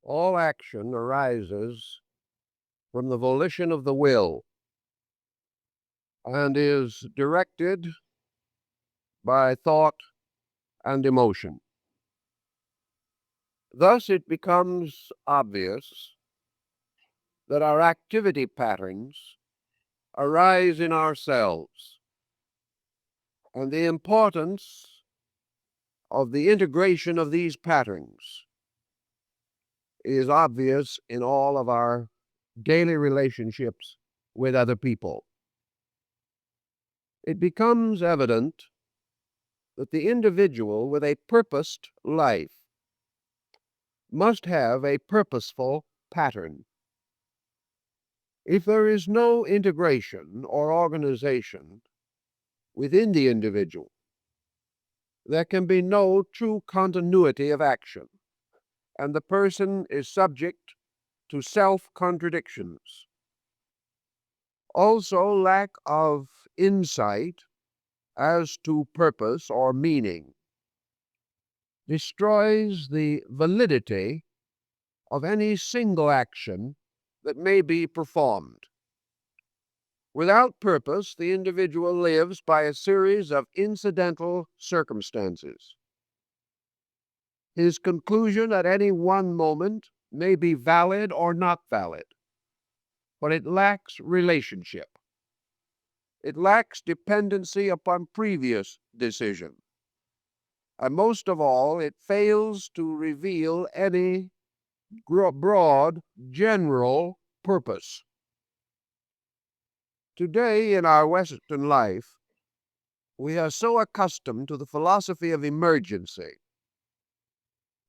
All action arises from the volition of the will and is directed by thought and emotion. Thus, it becomes obvious that our activity patterns arise in ourselves, and the importance of the integration of these patterns is obvious in all of our daily relationships with other people. It becomes evident that the individual with a purposed life must have a purposeful pattern. If there is no integration or organization within the individual, there can be no true continuity of action, and the person is subject to self-contradictions. Also, lack of insight as to purpose or meaning destroys the validity of any single action that may be performed. Without purpose, the individual lives by a series of incidental circumstances. His conclusion at any one moment may be valid or not valid, but it lacks relationship. It lacks dependency upon previous decision. And most of all, it fails to reveal any broad, general purpose. Today, in our Western life, we are so accustomed to the philosophy of emergency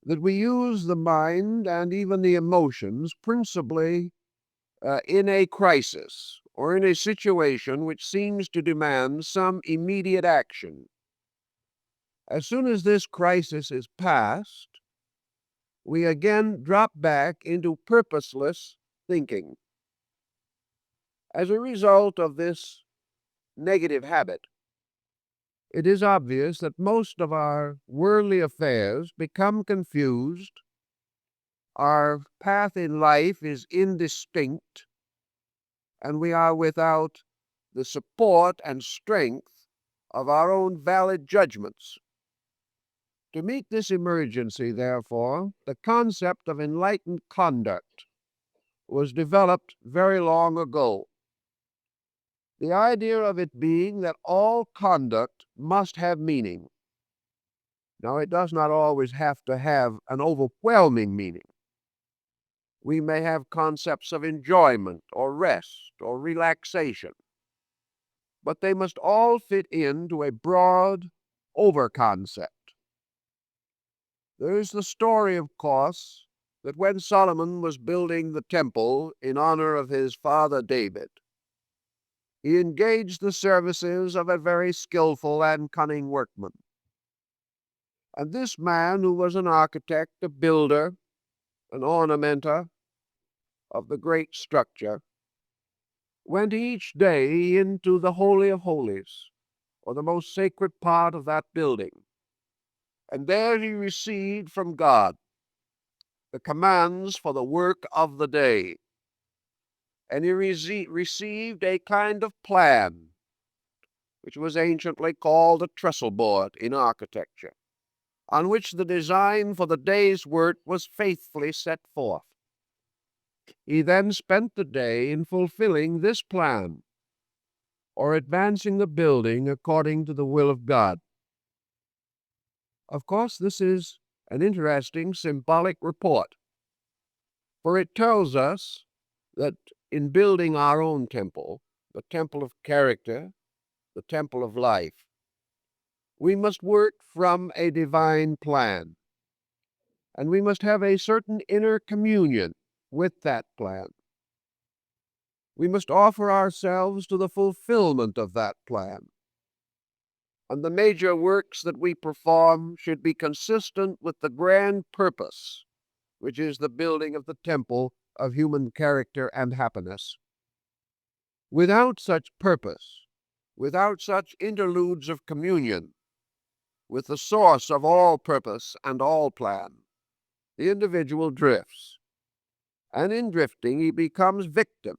that we use the mind and even the emotions principally in a crisis or in a situation which seems to demand some immediate action. As soon as this crisis is past, we again drop back into purposeless thinking. As a result of this negative habit, it is obvious that most of our worldly affairs become confused, our path in life is indistinct, and we are without the support and strength of our own valid judgments. To meet this emergency, therefore, the concept of enlightened conduct was developed very long ago. The idea of it being that all conduct must have meaning. Now, it does not always have to have an overwhelming meaning. We may have concepts of enjoyment or rest or relaxation, but they must all fit into a broad over-concept. There is the story, of course, that when Solomon was building the temple in honor of his father David, he engaged the services of a very skillful and cunning workman. And this man, who was an architect, a builder, an ornamenter of the great structure, went each day into the Holy of Holies, or the most sacred part of that building, and there he received from God the commands for the work of the day. And he received a kind of plan, which was anciently called a trestle board in architecture, on which the design for the day's work was faithfully set forth. He then spent the day in fulfilling this plan, or advancing the building according to the will of God. Of course, this is an interesting symbolic report, for it tells us that in building our own temple, the temple of character, the temple of life, we must work from a divine plan, and we must have a certain inner communion with that plan. We must offer ourselves to the fulfillment of that plan. And the major works that we perform should be consistent with the grand purpose, which is the building of the temple of human character and happiness. Without such purpose, without such interludes of communion with the source of all purpose and all plan, the individual drifts. And in drifting, he becomes victim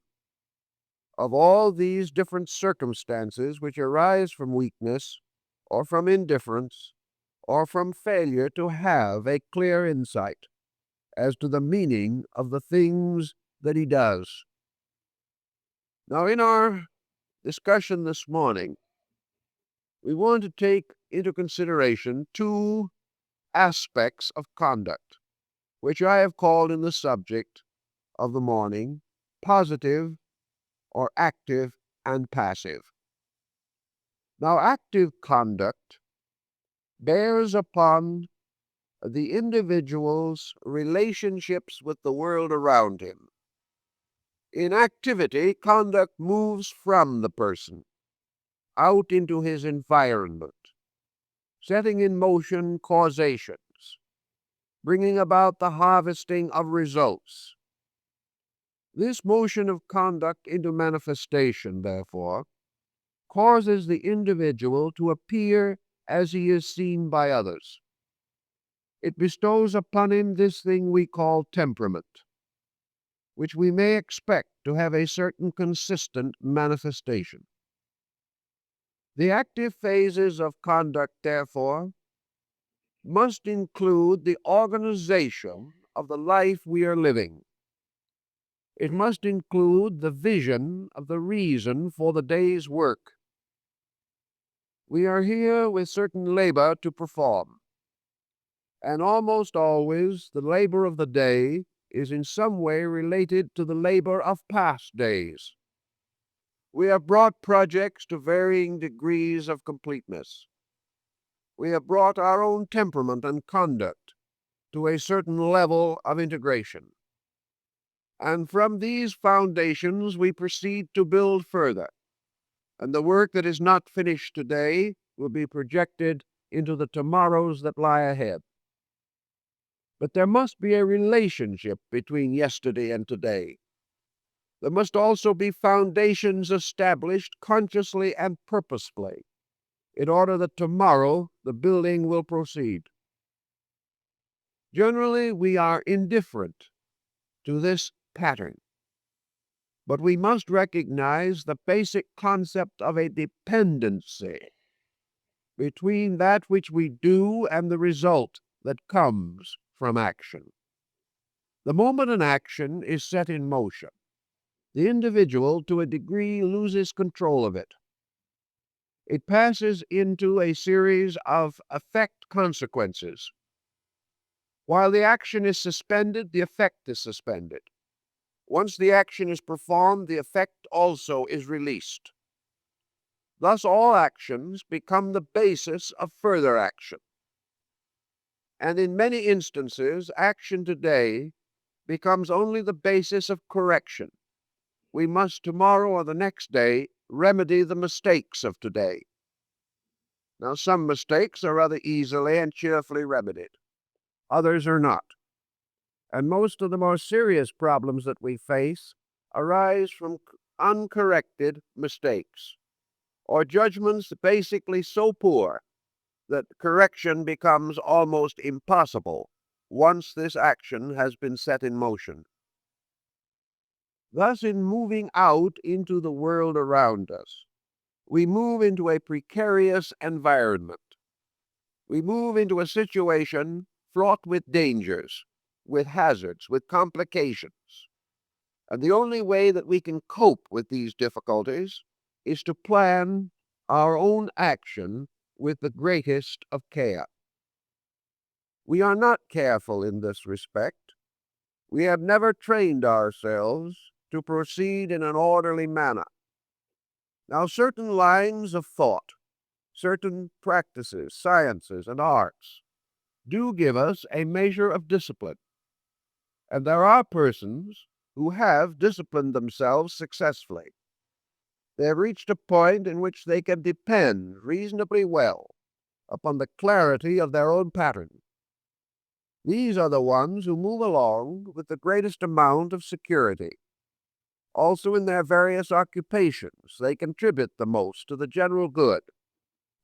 of all these different circumstances which arise from weakness, or from indifference, or from failure to have a clear insight as to the meaning of the things that he does. Now, in our discussion this morning, we want to take into consideration two aspects of conduct, which I have called in the subject of the morning positive or active and passive. Now, active conduct bears upon the individual's relationships with the world around him. In activity, conduct moves from the person out into his environment, setting in motion causations, bringing about the harvesting of results. This motion of conduct into manifestation, therefore, causes the individual to appear as he is seen by others. It bestows upon him this thing we call temperament, which we may expect to have a certain consistent manifestation. The active phases of conduct, therefore, must include the organization of the life we are living. It must include the vision of the reason for the day's work. We are here with certain labor to perform, and almost always the labor of the day is in some way related to the labor of past days. We have brought projects to varying degrees of completeness. We have brought our own temperament and conduct to a certain level of integration. And from these foundations we proceed to build further. And the work that is not finished today will be projected into the tomorrows that lie ahead. But there must be a relationship between yesterday and today. There must also be foundations established consciously and purposefully in order that tomorrow the building will proceed. Generally, we are indifferent to this pattern, but we must recognize the basic concept of a dependency between that which we do and the result that comes from action. The moment an action is set in motion, the individual, to a degree, loses control of it. It passes into a series of effect consequences. While the action is suspended, the effect is suspended. Once the action is performed, the effect also is released. Thus, all actions become the basis of further action. And in many instances, action today becomes only the basis of correction. We must tomorrow or the next day remedy the mistakes of today. Now, some mistakes are rather easily and cheerfully remedied. Others are not. And most of the more serious problems that we face arise from uncorrected mistakes, or judgments basically so poor that correction becomes almost impossible once this action has been set in motion. Thus, in moving out into the world around us, we move into a precarious environment. We move into a situation fraught with dangers, with hazards, with complications. And the only way that we can cope with these difficulties is to plan our own action with the greatest of care. We are not careful in this respect. We have never trained ourselves to proceed in an orderly manner. Now, certain lines of thought, certain practices, sciences, and arts do give us a measure of discipline. And there are persons who have disciplined themselves successfully. They have reached a point in which they can depend reasonably well upon the clarity of their own pattern. These are the ones who move along with the greatest amount of security. Also, in their various occupations, they contribute the most to the general good,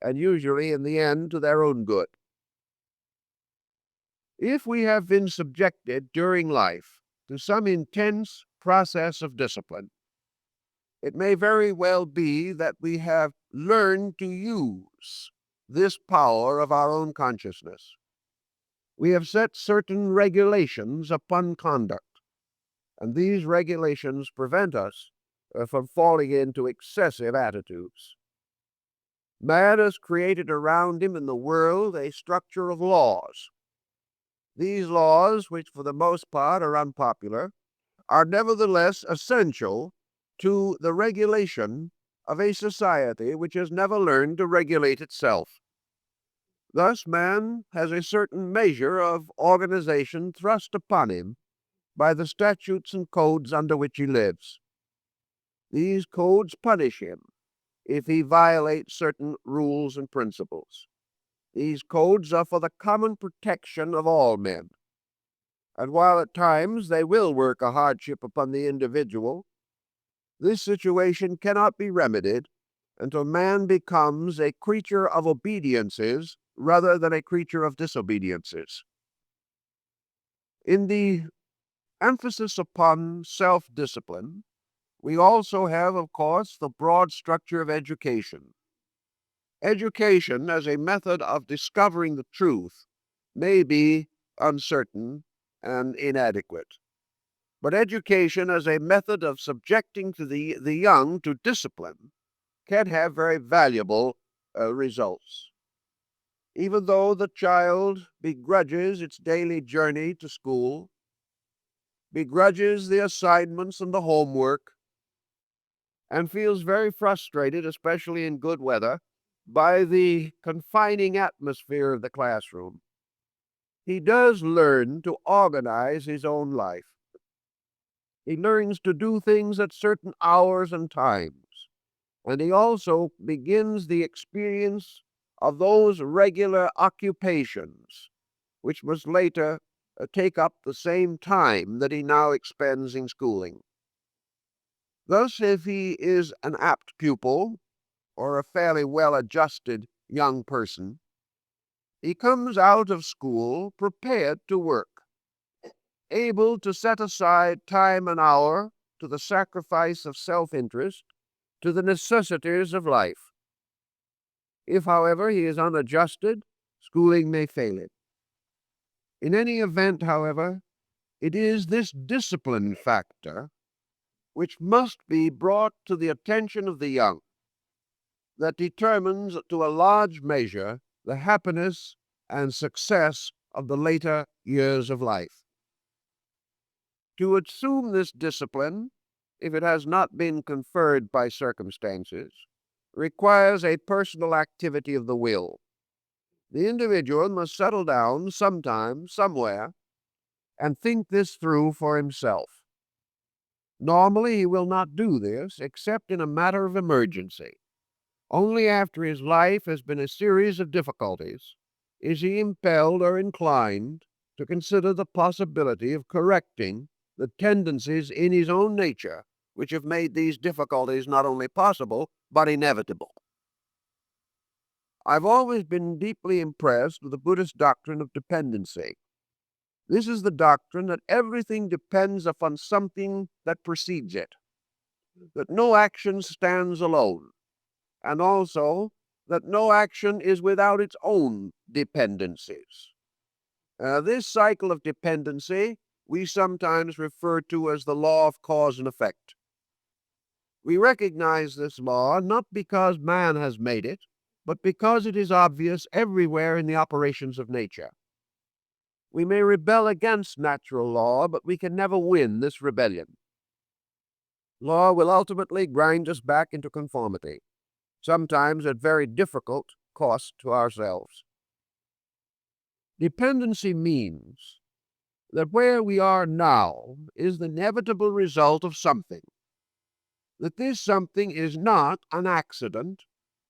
and usually in the end to their own good. If we have been subjected during life to some intense process of discipline. It may very well be that we have learned to use this power of our own consciousness. We have set certain regulations upon conduct, and these regulations prevent us from falling into excessive attitudes. Man has created around him in the world a structure of laws. These laws, which for the most part are unpopular, are nevertheless essential to the regulation of a society which has never learned to regulate itself. Thus, man has a certain measure of organization thrust upon him by the statutes and codes under which he lives. These codes punish him if he violates certain rules and principles. These codes are for the common protection of all men. And while at times they will work a hardship upon the individual, this situation cannot be remedied until man becomes a creature of obediences rather than a creature of disobediences. In the emphasis upon self-discipline, we also have, of course, the broad structure of education. Education as a method of discovering the truth may be uncertain and inadequate. But education as a method of subjecting the young to discipline can have very valuable results. Even though the child begrudges its daily journey to school, begrudges the assignments and the homework, and feels very frustrated, especially in good weather, by the confining atmosphere of the classroom, he does learn to organize his own life. He learns to do things at certain hours and times, and he also begins the experience of those regular occupations which must later take up the same time that he now expends in schooling. Thus, if he is an apt pupil or a fairly well-adjusted young person, he comes out of school prepared to work, able to set aside time and hour to the sacrifice of self-interest, to the necessities of life. If, however, he is unadjusted, schooling may fail him. In any event, however, it is this discipline factor which must be brought to the attention of the young that determines to a large measure the happiness and success of the later years of life. To assume this discipline, if it has not been conferred by circumstances, requires a personal activity of the will. The individual must settle down sometime, somewhere, and think this through for himself. Normally, he will not do this except in a matter of emergency. Only after his life has been a series of difficulties is he impelled or inclined to consider the possibility of correcting the tendencies in his own nature which have made these difficulties not only possible, but inevitable. I've always been deeply impressed with the Buddhist doctrine of dependency. This is the doctrine that everything depends upon something that precedes it, that no action stands alone, and also that no action is without its own dependencies. This cycle of dependency we sometimes refer to as the law of cause and effect. We recognize this law not because man has made it, but because it is obvious everywhere in the operations of nature. We may rebel against natural law, but we can never win this rebellion. Law will ultimately grind us back into conformity, sometimes at very difficult cost to ourselves. Dependency means that where we are now is the inevitable result of something, that this something is not an accident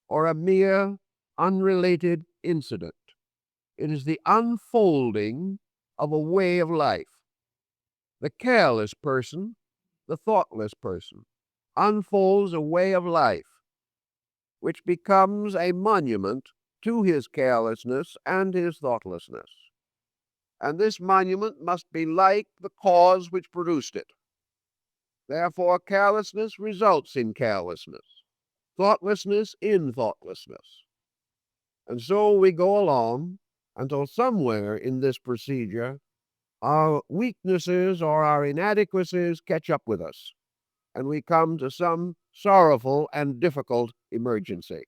or a mere unrelated incident. It is the unfolding of a way of life. The careless person, the thoughtless person, unfolds a way of life which becomes a monument to his carelessness and his thoughtlessness. and this monument must be like the cause which produced it. Therefore, carelessness results in carelessness, thoughtlessness in thoughtlessness. And so we go along until somewhere in this procedure, our weaknesses or our inadequacies catch up with us, and we come to some sorrowful and difficult emergency.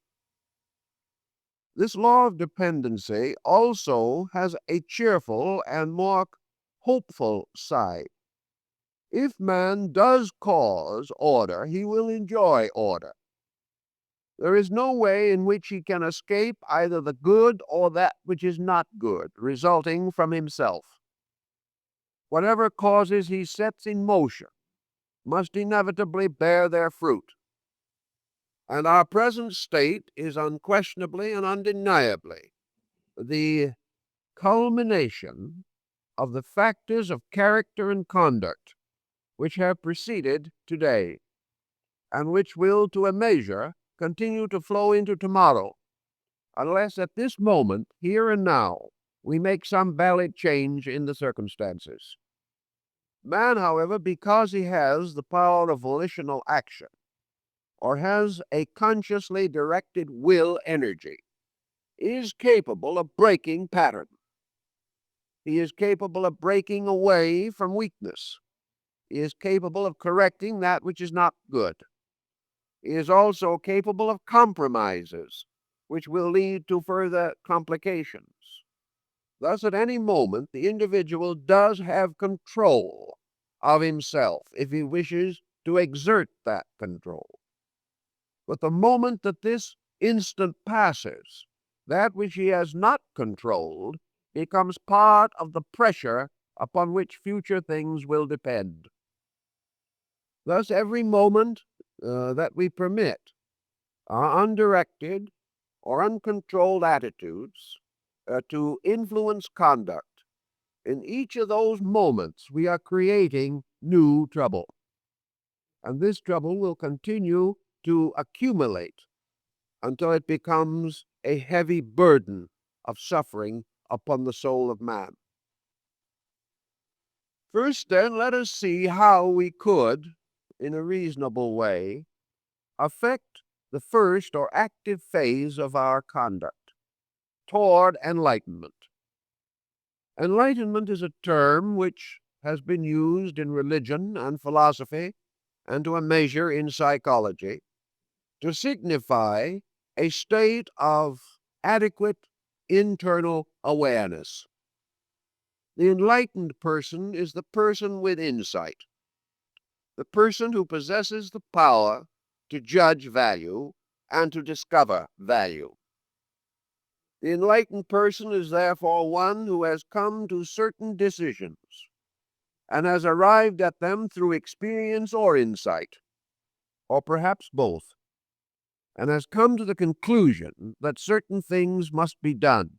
This law of dependency also has a cheerful and more hopeful side. If man does cause order, he will enjoy order. There is no way in which he can escape either the good or that which is not good, resulting from himself. Whatever causes he sets in motion must inevitably bear their fruit. And our present state is unquestionably and undeniably the culmination of the factors of character and conduct which have preceded today, and which will, to a measure, continue to flow into tomorrow, unless at this moment, here and now, we make some valid change in the circumstances. Man, however, because he has the power of volitional action, or has a consciously directed will energy, is capable of breaking pattern. He is capable of breaking away from weakness. He is capable of correcting that which is not good. He is also capable of compromises, which will lead to further complications. Thus, at any moment, the individual does have control of himself if he wishes to exert that control. But the moment that this instant passes, that which he has not controlled becomes part of the pressure upon which future things will depend. Thus, every moment that we permit our undirected or uncontrolled attitudes to influence conduct, in each of those moments we are creating new trouble. And this trouble will continue to accumulate until it becomes a heavy burden of suffering upon the soul of man. First, then, let us see how we could, in a reasonable way, affect the first or active phase of our conduct toward enlightenment. Enlightenment is a term which has been used in religion and philosophy, and to a measure in psychology, to signify a state of adequate internal awareness. The enlightened person is the person with insight, the person who possesses the power to judge value and to discover value. The enlightened person is therefore one who has come to certain decisions and has arrived at them through experience or insight, or perhaps both, and has come to the conclusion that certain things must be done.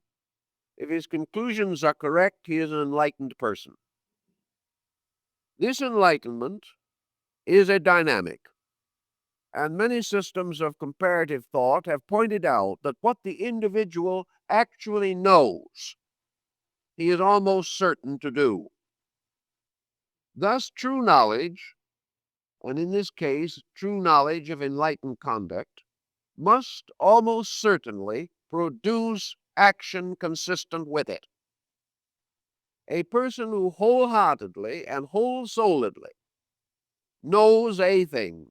If his conclusions are correct, he is an enlightened person. This enlightenment is a dynamic, and many systems of comparative thought have pointed out that what the individual actually knows, he is almost certain to do. Thus, true knowledge, and in this case, true knowledge of enlightened conduct, must almost certainly produce action consistent with it. A person who wholeheartedly and whole-souledly knows a thing,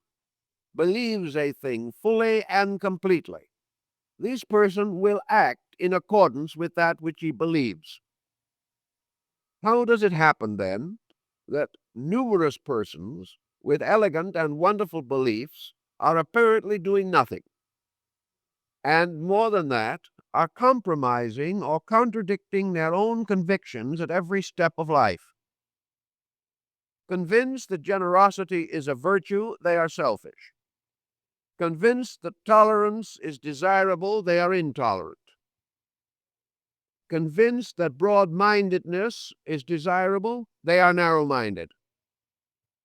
believes a thing fully and completely, this person will act in accordance with that which he believes. How does it happen, then, that numerous persons with elegant and wonderful beliefs are apparently doing nothing, and more than that, are compromising or contradicting their own convictions at every step of life? Convinced that generosity is a virtue, they are selfish. Convinced that tolerance is desirable, they are intolerant. Convinced that broad-mindedness is desirable, they are narrow-minded.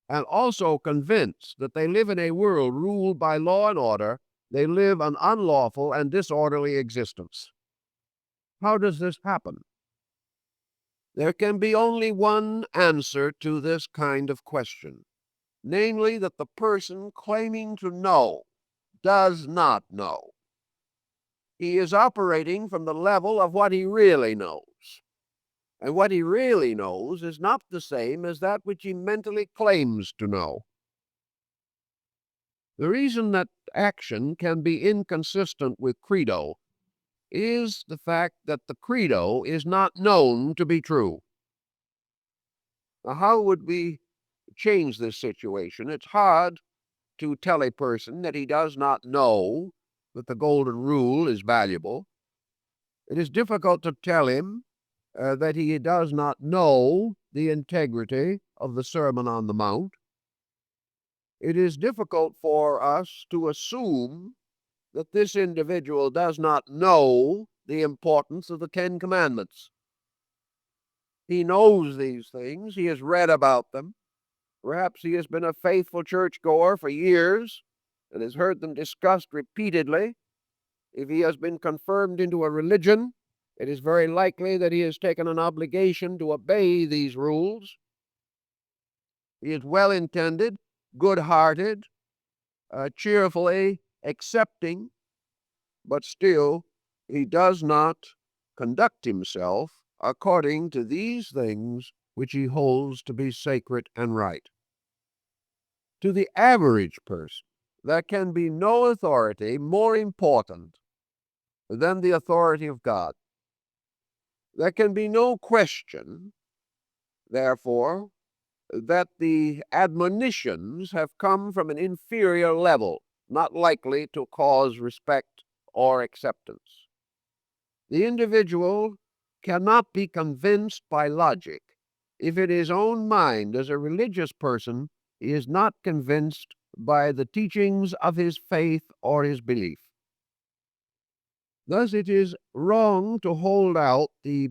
And also convinced that they live in a world ruled by law and order, they live an unlawful and disorderly existence. How does this happen? There can be only one answer to this kind of question, namely that the person claiming to know does not know. He is operating from the level of what he really knows. And what he really knows is not the same as that which he mentally claims to know. The reason that action can be inconsistent with credo is the fact that the credo is not known to be true. Now, how would we change this situation? It's hard to tell a person that he does not know that the golden rule is valuable. It is difficult to tell him that he does not know the integrity of the Sermon on the Mount. It is difficult for us to assume that this individual does not know the importance of the Ten Commandments. He knows these things. He has read about them. Perhaps he has been a faithful churchgoer for years and has heard them discussed repeatedly. If he has been confirmed into a religion, it is very likely that he has taken an obligation to obey these rules. He is well-intended, good-hearted, cheerfully accepting, but still he does not conduct himself according to these things which he holds to be sacred and right. To the average person, there can be no authority more important than the authority of God. There can be no question, therefore, that the admonitions have come from an inferior level, not likely to cause respect or acceptance. The individual cannot be convinced by logic if in his own mind as a religious person he is not convinced by the teachings of his faith or his belief. Thus it is wrong to hold out the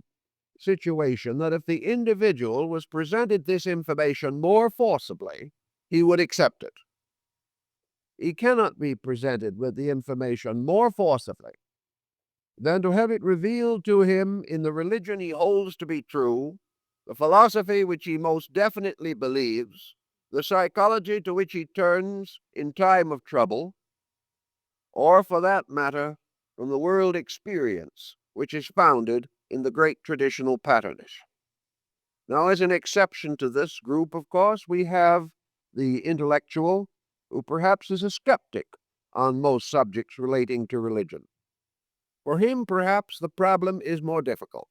situation that if the individual was presented this information more forcibly, he would accept it. He cannot be presented with the information more forcibly than to have it revealed to him in the religion he holds to be true, the philosophy which he most definitely believes, the psychology to which he turns in time of trouble, or for that matter, from the world experience which is founded in the great traditional patterns. Now, as an exception to this group, of course, we have the intellectual who perhaps is a skeptic on most subjects relating to religion. For him, perhaps, the problem is more difficult.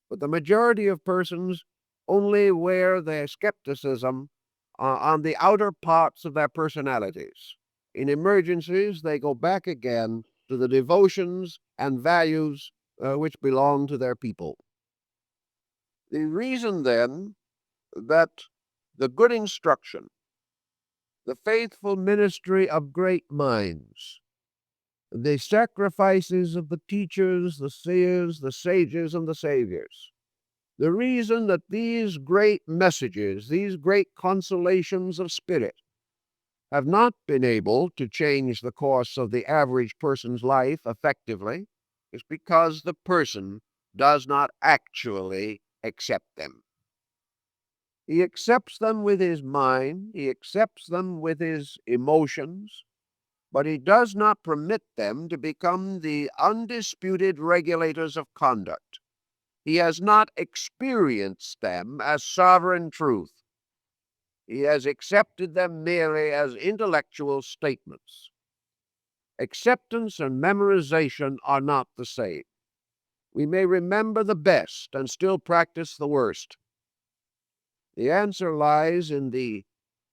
But the majority of persons only wear their skepticism on the outer parts of their personalities. In emergencies, they go back again to the devotions and values which belong to their people. The reason, then, that the good instruction, the faithful ministry of great minds, the sacrifices of the teachers, the seers, the sages, and the saviors, the reason that these great messages, these great consolations of spirit, have not been able to change the course of the average person's life effectively is because the person does not actually accept them. He accepts them with his mind, he accepts them with his emotions, but he does not permit them to become the undisputed regulators of conduct. He has not experienced them as sovereign truth. He has accepted them merely as intellectual statements. Acceptance and memorization are not the same. We may remember the best and still practice the worst. The answer lies in the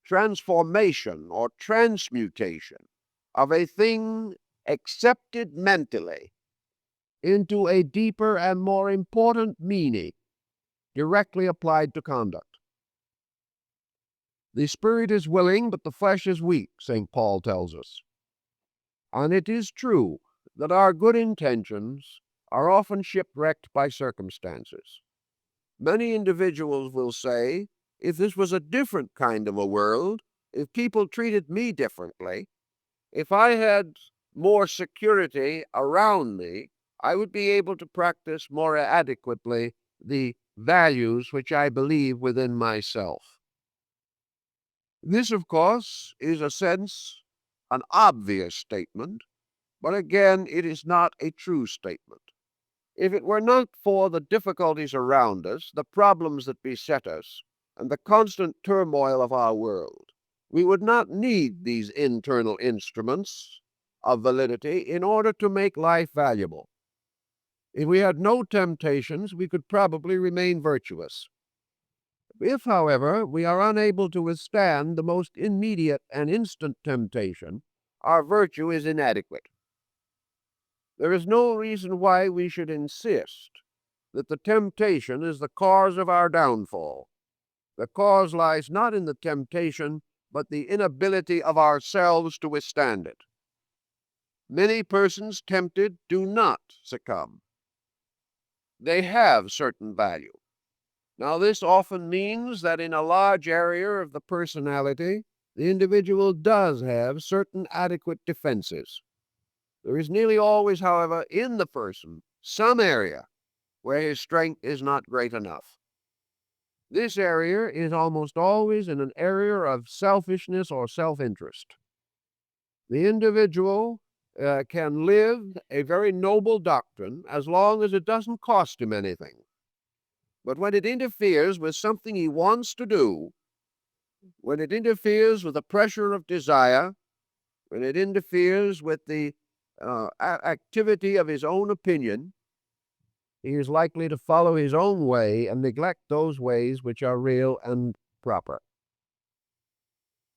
transformation or transmutation of a thing accepted mentally into a deeper and more important meaning directly applied to conduct. The spirit is willing, but the flesh is weak, St. Paul tells us. And it is true that our good intentions are often shipwrecked by circumstances. Many individuals will say, if this was a different kind of a world, if people treated me differently, if I had more security around me, I would be able to practice more adequately the values which I believe within myself. This, of course, is a sense an obvious statement, but again, it is not a true statement. If it were not for the difficulties around us, the problems that beset us, and the constant turmoil of our world, we would not need these internal instruments of validity in order to make life valuable. If we had no temptations, we could probably remain virtuous. If, however, we are unable to withstand the most immediate and instant temptation, our virtue is inadequate. There is no reason why we should insist that the temptation is the cause of our downfall. The cause lies not in the temptation, but the inability of ourselves to withstand it. Many persons tempted do not succumb. They have certain value. Now, this often means that in a large area of the personality, the individual does have certain adequate defenses. There is nearly always, however, in the person some area where his strength is not great enough. This area is almost always in an area of selfishness or self-interest. The individual can live a very noble doctrine as long as it doesn't cost him anything. But when it interferes with something he wants to do, when it interferes with the pressure of desire, when it interferes with the activity of his own opinion, he is likely to follow his own way and neglect those ways which are real and proper.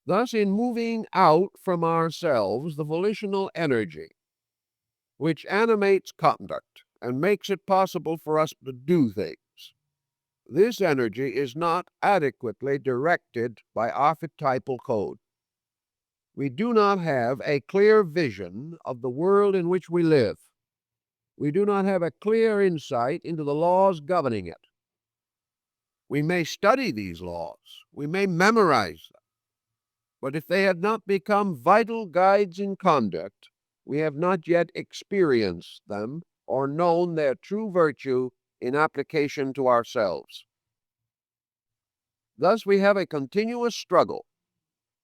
Thus, in moving out from ourselves the volitional energy which animates conduct and makes it possible for us to do things, this energy is not adequately directed by archetypal code. We do not have a clear vision of the world in which we live. We do not have a clear insight into the laws governing it. We may study these laws, we may memorize them, but if they had not become vital guides in conduct, we have not yet experienced them or known their true virtue in application to ourselves. Thus, we have a continuous struggle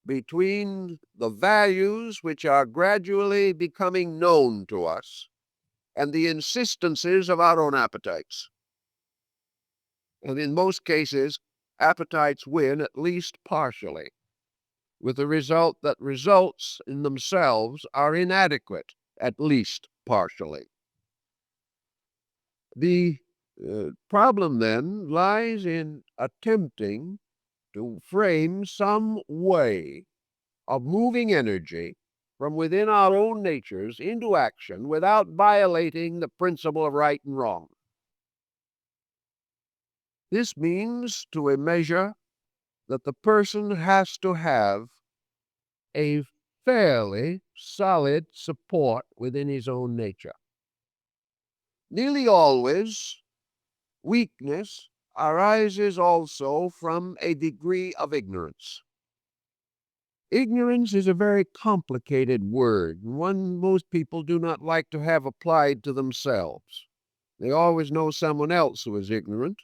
between the values which are gradually becoming known to us and the insistences of our own appetites. And in most cases, appetites win at least partially, with the result that results in themselves are inadequate, at least partially. The problem then lies in attempting to frame some way of moving energy from within our own natures into action without violating the principle of right and wrong. This means, to a measure, that the person has to have a fairly solid support within his own nature. Nearly always, weakness arises also from a degree of ignorance. Ignorance is a very complicated word, and one most people do not like to have applied to themselves. They always know someone else who is ignorant,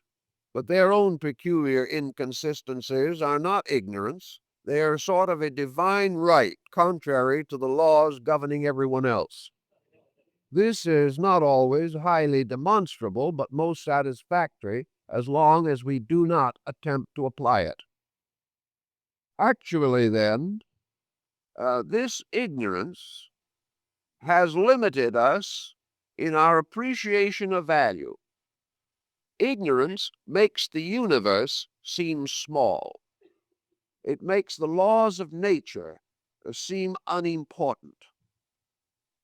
but their own peculiar inconsistencies are not ignorance. They are sort of a divine right, contrary to the laws governing everyone else. This is not always highly demonstrable, but most satisfactory as long as we do not attempt to apply it. Actually, then, this ignorance has limited us in our appreciation of value. Ignorance makes the universe seem small. It makes the laws of nature seem unimportant.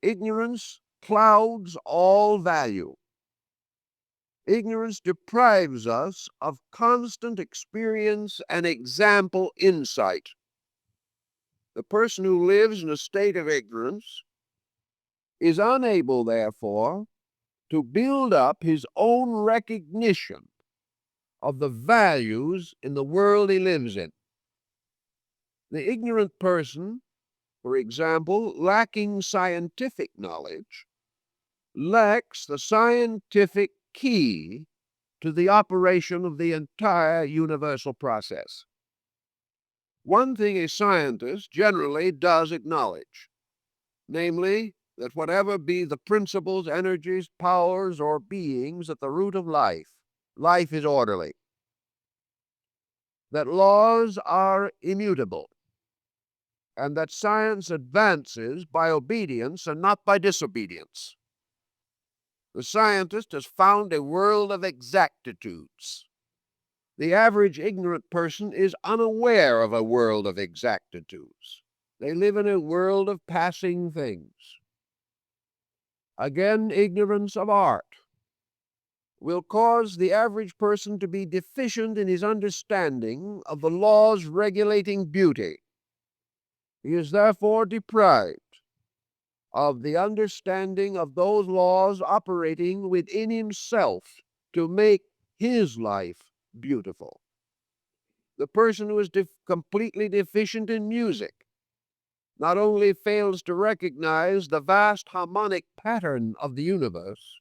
Ignorance clouds all value. Ignorance deprives us of constant experience and example insight. The person who lives in a state of ignorance is unable, therefore, to build up his own recognition of the values in the world he lives in. The ignorant person, for example, lacking scientific knowledge, lacks the scientific key to the operation of the entire universal process. One thing a scientist generally does acknowledge, namely, that whatever be the principles, energies, powers, or beings at the root of life, life is orderly, that laws are immutable, and that science advances by obedience and not by disobedience. The scientist has found a world of exactitudes. The average ignorant person is unaware of a world of exactitudes. They live in a world of passing things. Again, ignorance of art will cause the average person to be deficient in his understanding of the laws regulating beauty. He is therefore deprived of the understanding of those laws operating within himself to make his life beautiful. The person who is completely deficient in music not only fails to recognize the vast harmonic pattern of the universe,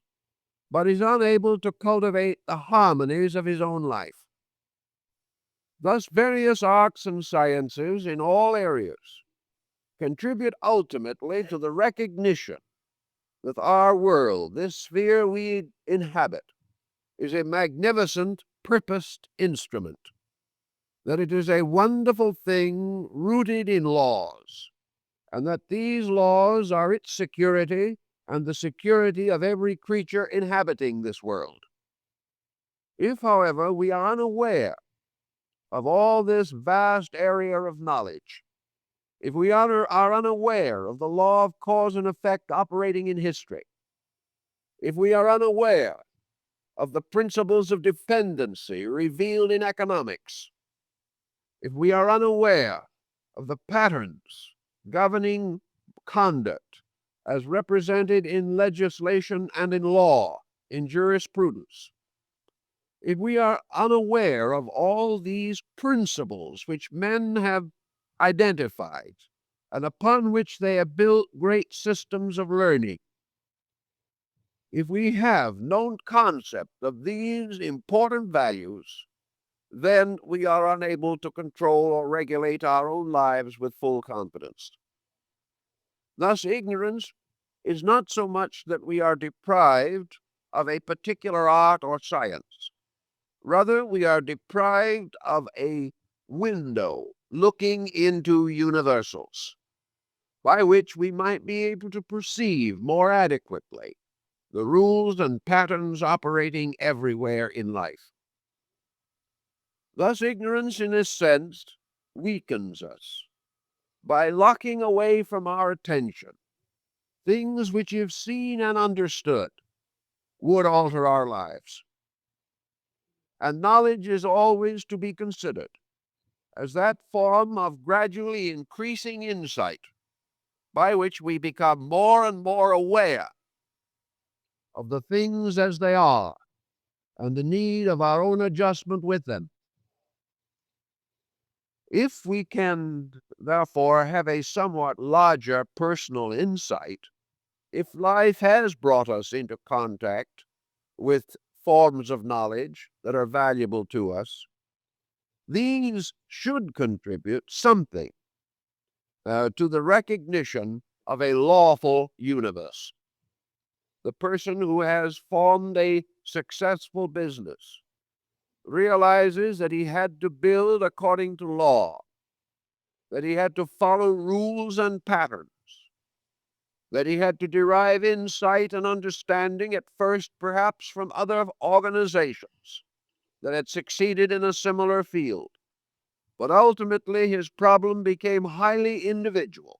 but is unable to cultivate the harmonies of his own life. Thus, various arts and sciences in all areas contribute ultimately to the recognition that our world, this sphere we inhabit, is a magnificent, purposed instrument, that it is a wonderful thing rooted in laws, and that these laws are its security and the security of every creature inhabiting this world. If, however, we are unaware of all this vast area of knowledge, if we are unaware of the law of cause and effect operating in history, if we are unaware of the principles of dependency revealed in economics, if we are unaware of the patterns governing conduct as represented in legislation and in law, in jurisprudence, if we are unaware of all these principles which men have identified and upon which they have built great systems of learning, if we have no concept of these important values, then we are unable to control or regulate our own lives with full confidence. Thus, ignorance is not so much that we are deprived of a particular art or science. Rather, we are deprived of a window looking into universals, by which we might be able to perceive more adequately the rules and patterns operating everywhere in life. Thus, ignorance, in a sense, weakens us by locking away from our attention things which, if seen and understood, would alter our lives. And knowledge is always to be considered as that form of gradually increasing insight by which we become more and more aware of the things as they are and the need of our own adjustment with them. If we can, therefore, have a somewhat larger personal insight, if life has brought us into contact with forms of knowledge that are valuable to us, these should contribute something to the recognition of a lawful universe. The person who has formed a successful business realizes that he had to build according to law, that he had to follow rules and patterns, that he had to derive insight and understanding at first perhaps from other organizations that had succeeded in a similar field. But ultimately his problem became highly individual,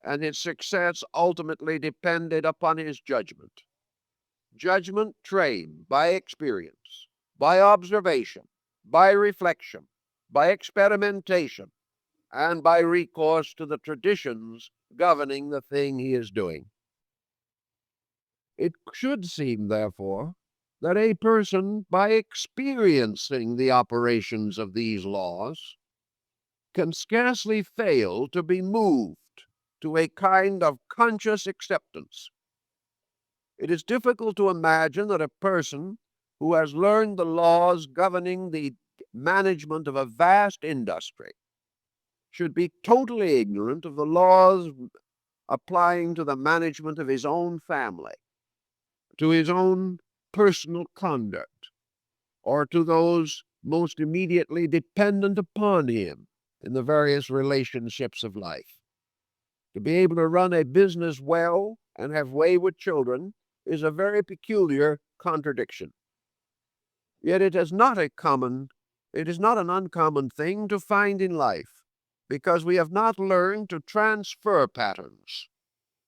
and his success ultimately depended upon his judgment. Judgment trained by experience, by observation, by reflection, by experimentation, and by recourse to the traditions governing the thing he is doing. It should seem, therefore, that a person, by experiencing the operations of these laws, can scarcely fail to be moved to a kind of conscious acceptance. It is difficult to imagine that a person who has learned the laws governing the management of a vast industry, should be totally ignorant of the laws applying to the management of his own family, to his own personal conduct, or to those most immediately dependent upon him in the various relationships of life. To be able to run a business well and have wayward children is a very peculiar contradiction. Yet it is not an uncommon thing to find in life, because we have not learned to transfer patterns.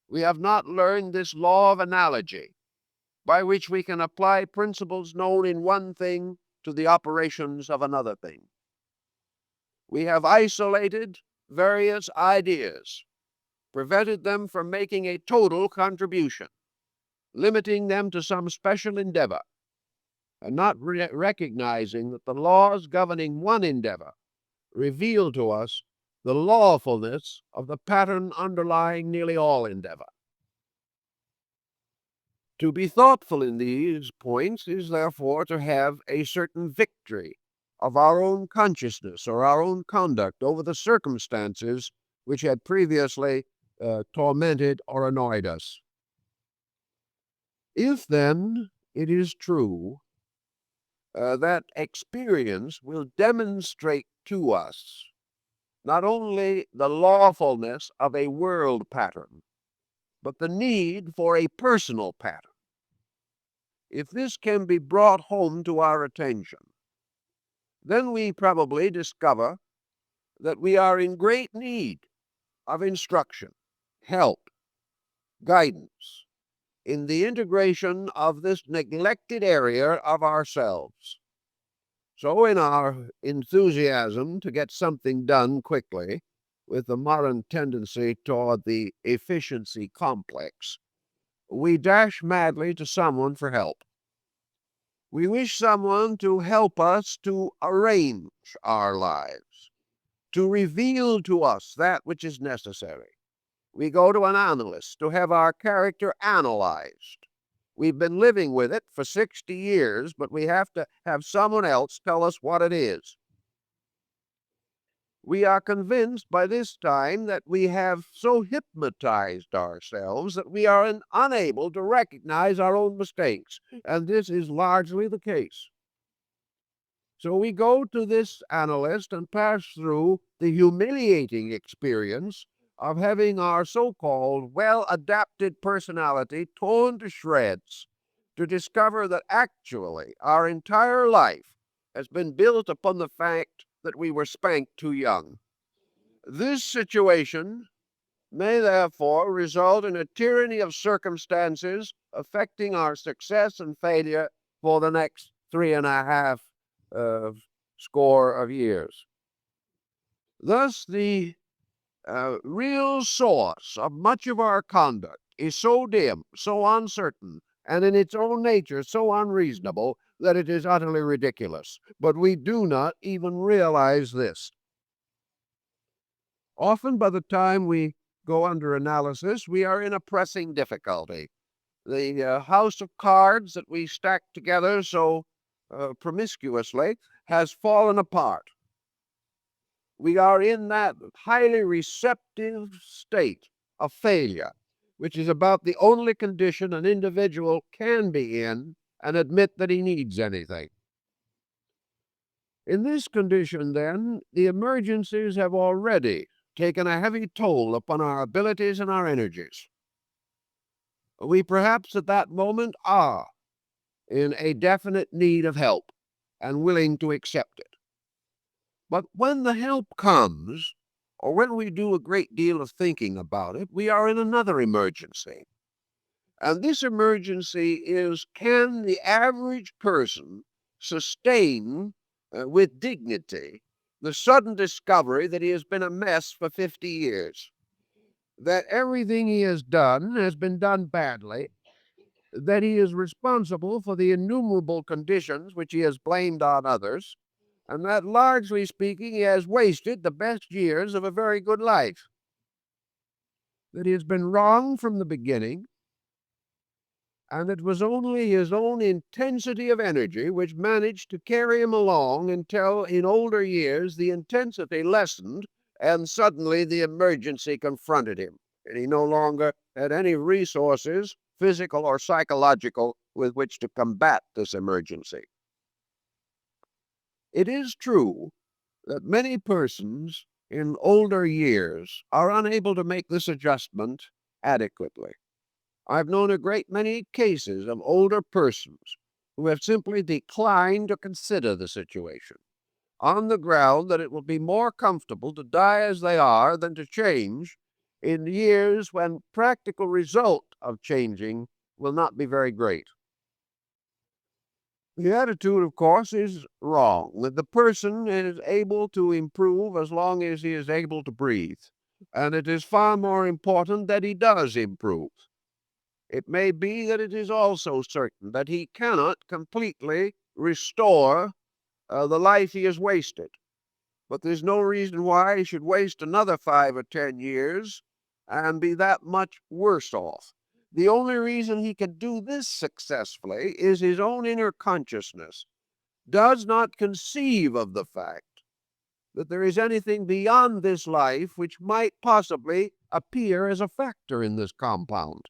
We have not learned this law of analogy, by which we can apply principles known in one thing to the operations of another thing. We have isolated various ideas, prevented them from making a total contribution, limiting them to some special endeavor, and not recognizing that the laws governing one endeavor reveal to us the lawfulness of the pattern underlying nearly all endeavor. To be thoughtful in these points is therefore to have a certain victory of our own consciousness or our own conduct over the circumstances which had previously tormented or annoyed us. If then it is true that experience will demonstrate to us not only the lawfulness of a world pattern, but the need for a personal pattern, if this can be brought home to our attention, then we probably discover that we are in great need of instruction, help, guidance in the integration of this neglected area of ourselves. So in our enthusiasm to get something done quickly, with the modern tendency toward the efficiency complex, we dash madly to someone for help. We wish someone to help us to arrange our lives, to reveal to us that which is necessary. We go to an analyst to have our character analyzed. We've been living with it for 60 years, but we have to have someone else tell us what it is. We are convinced by this time that we have so hypnotized ourselves that we are unable to recognize our own mistakes, and this is largely the case. So we go to this analyst and pass through the humiliating experience of having our so-called well-adapted personality torn to shreds, to discover that actually our entire life has been built upon the fact that we were spanked too young. This situation may therefore result in a tyranny of circumstances affecting our success and failure for the next 3.5 score of years. Thus, the real source of much of our conduct is so dim, so uncertain, and in its own nature so unreasonable that it is utterly ridiculous. But we do not even realize this. Often by the time we go under analysis, we are in a pressing difficulty. The house of cards that we stacked together so promiscuously has fallen apart. We are in that highly receptive state of failure, which is about the only condition an individual can be in and admit that he needs anything. In this condition, then, the emergencies have already taken a heavy toll upon our abilities and our energies. We perhaps at that moment are in a definite need of help and willing to accept it. But when the help comes, or when we do a great deal of thinking about it, we are in another emergency. And this emergency is, can the average person sustain with dignity the sudden discovery that he has been a mess for 50 years, that everything he has been done badly, that he is responsible for the innumerable conditions which he has blamed on others, and that, largely speaking, he has wasted the best years of a very good life, that he has been wrong from the beginning, and it was only his own intensity of energy which managed to carry him along until in older years the intensity lessened and suddenly the emergency confronted him, and he no longer had any resources, physical or psychological, with which to combat this emergency. It is true that many persons in older years are unable to make this adjustment adequately. I've known a great many cases of older persons who have simply declined to consider the situation on the ground that it will be more comfortable to die as they are than to change in years when practical result of changing will not be very great. The attitude, of course, is wrong. That the person is able to improve as long as he is able to breathe. And it is far more important that he does improve. It may be that it is also certain that he cannot completely restore the life he has wasted. But there's no reason why he should waste another 5 or 10 years and be that much worse off. The only reason he can do this successfully is his own inner consciousness does not conceive of the fact that there is anything beyond this life which might possibly appear as a factor in this compound.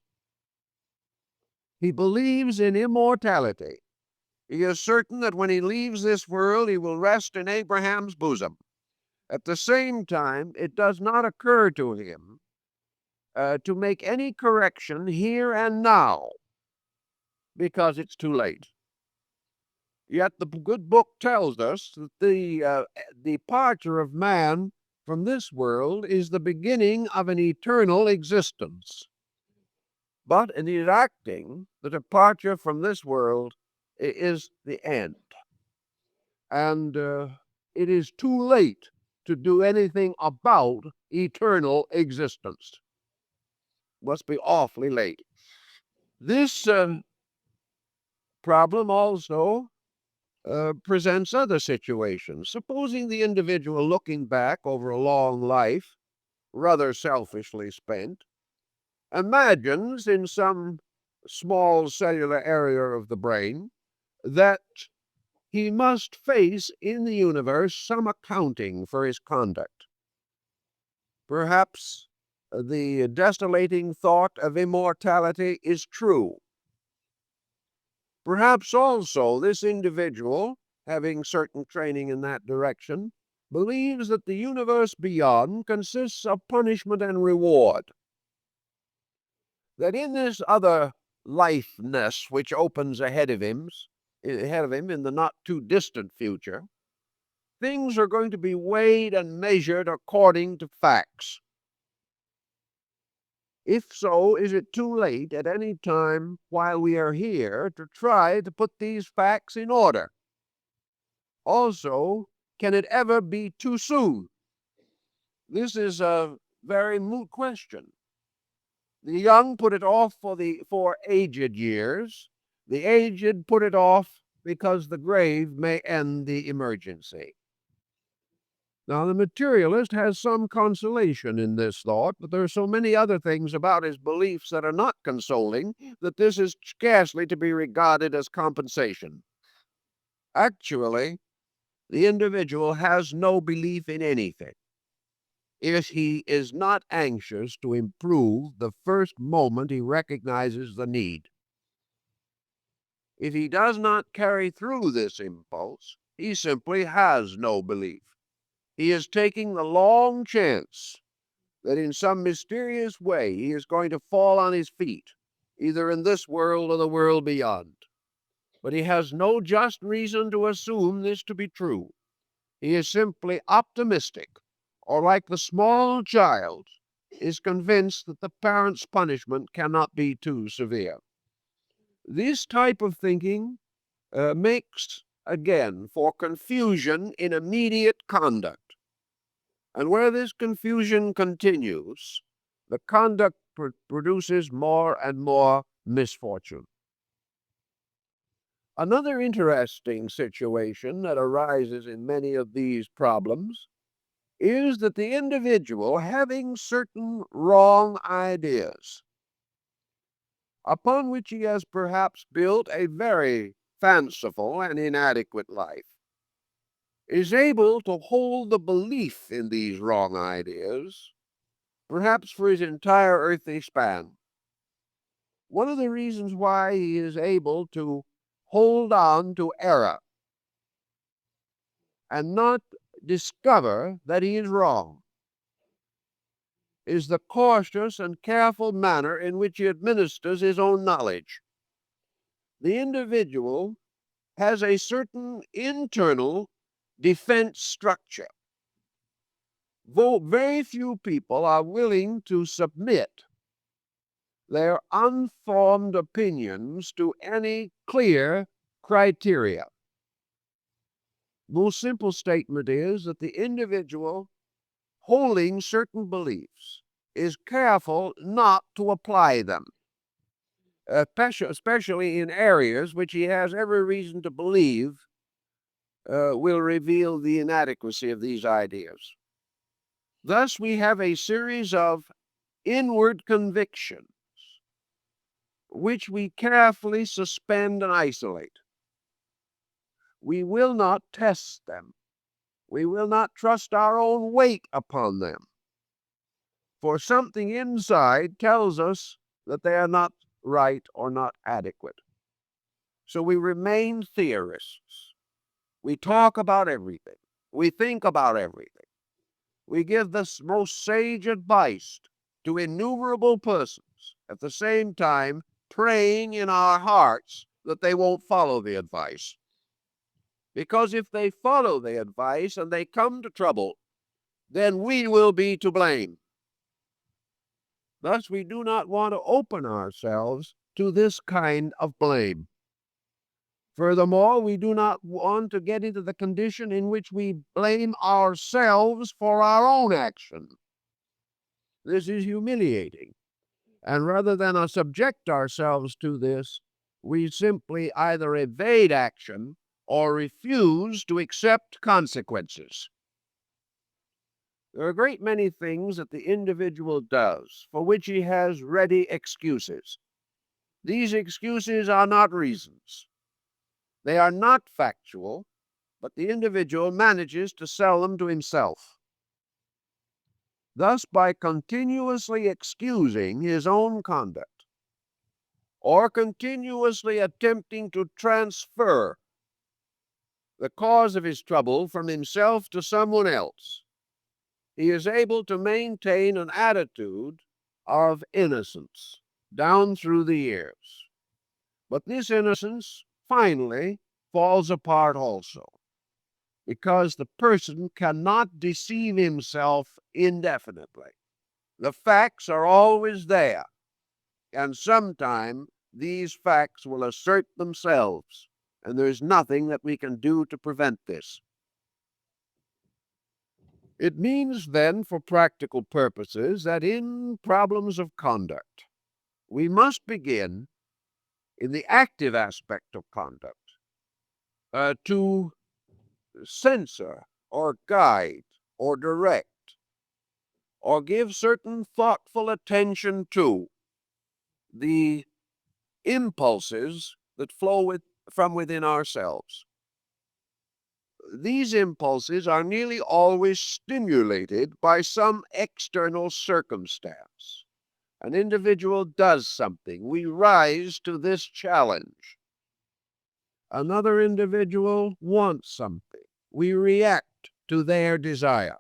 He believes in immortality. He is certain that when he leaves this world, he will rest in Abraham's bosom. At the same time, it does not occur to him to make any correction here and now because it's too late. Yet the good book tells us that the departure of man from this world is the beginning of an eternal existence. But in enacting, the departure from this world is the end. And it is too late to do anything about eternal existence. Must be awfully late. This problem also presents other situations. Supposing the individual looking back over a long life, rather selfishly spent, imagines in some small cellular area of the brain that he must face in the universe some accounting for his conduct. Perhaps the desolating thought of immortality is true. Perhaps also this individual, having certain training in that direction, believes that the universe beyond consists of punishment and reward. That in this other lifeness which opens ahead of him in the not too distant future, things are going to be weighed and measured according to facts. If so, is it too late at any time while we are here to try to put these facts in order? Also, can it ever be too soon? This is a very moot question. The young put it off for aged years. The aged put it off because the grave may end the emergency. Now, the materialist has some consolation in this thought, but there are so many other things about his beliefs that are not consoling that this is scarcely to be regarded as compensation. Actually, the individual has no belief in anything if he is not anxious to improve the first moment he recognizes the need. If he does not carry through this impulse, he simply has no belief. He is taking the long chance that in some mysterious way he is going to fall on his feet, either in this world or the world beyond. But he has no just reason to assume this to be true. He is simply optimistic, or like the small child, is convinced that the parent's punishment cannot be too severe. This type of thinking makes, again, for confusion in immediate conduct. And where this confusion continues, the conduct produces more and more misfortune. Another interesting situation that arises in many of these problems is that the individual having certain wrong ideas upon which he has perhaps built a very fanciful and inadequate life, is able to hold the belief in these wrong ideas, perhaps for his entire earthly span. One of the reasons why he is able to hold on to error and not discover that he is wrong is the cautious and careful manner in which he administers his own knowledge. The individual has a certain internal defense structure. Though very few people are willing to submit their unformed opinions to any clear criteria. Most simple statement is that the individual holding certain beliefs is careful not to apply them, especially in areas which he has every reason to believe will reveal the inadequacy of these ideas. Thus, we have a series of inward convictions which we carefully suspend and isolate. We will not test them. We will not trust our own weight upon them. For something inside tells us that they are not right or not adequate. So we remain theorists. We talk about everything. We think about everything. We give the most sage advice to innumerable persons, at the same time praying in our hearts that they won't follow the advice. Because if they follow the advice and they come to trouble, then we will be to blame. Thus, we do not want to open ourselves to this kind of blame. Furthermore, we do not want to get into the condition in which we blame ourselves for our own action. This is humiliating. And rather than subject ourselves to this, we simply either evade action or refuse to accept consequences. There are a great many things that the individual does for which he has ready excuses. These excuses are not reasons. They are not factual, but the individual manages to sell them to himself. Thus, by continuously excusing his own conduct, or continuously attempting to transfer the cause of his trouble from himself to someone else, he is able to maintain an attitude of innocence down through the years. But this innocence finally falls apart also, because the person cannot deceive himself indefinitely. The facts are always there, and sometime these facts will assert themselves, and there is nothing that we can do to prevent this. It means then, for practical purposes, that in problems of conduct, we must begin in the active aspect of conduct to censor or guide or direct or give certain thoughtful attention to the impulses that flow from within ourselves. These impulses are nearly always stimulated by some external circumstance. An individual does something. We rise to this challenge. Another individual wants something. We react to their desire.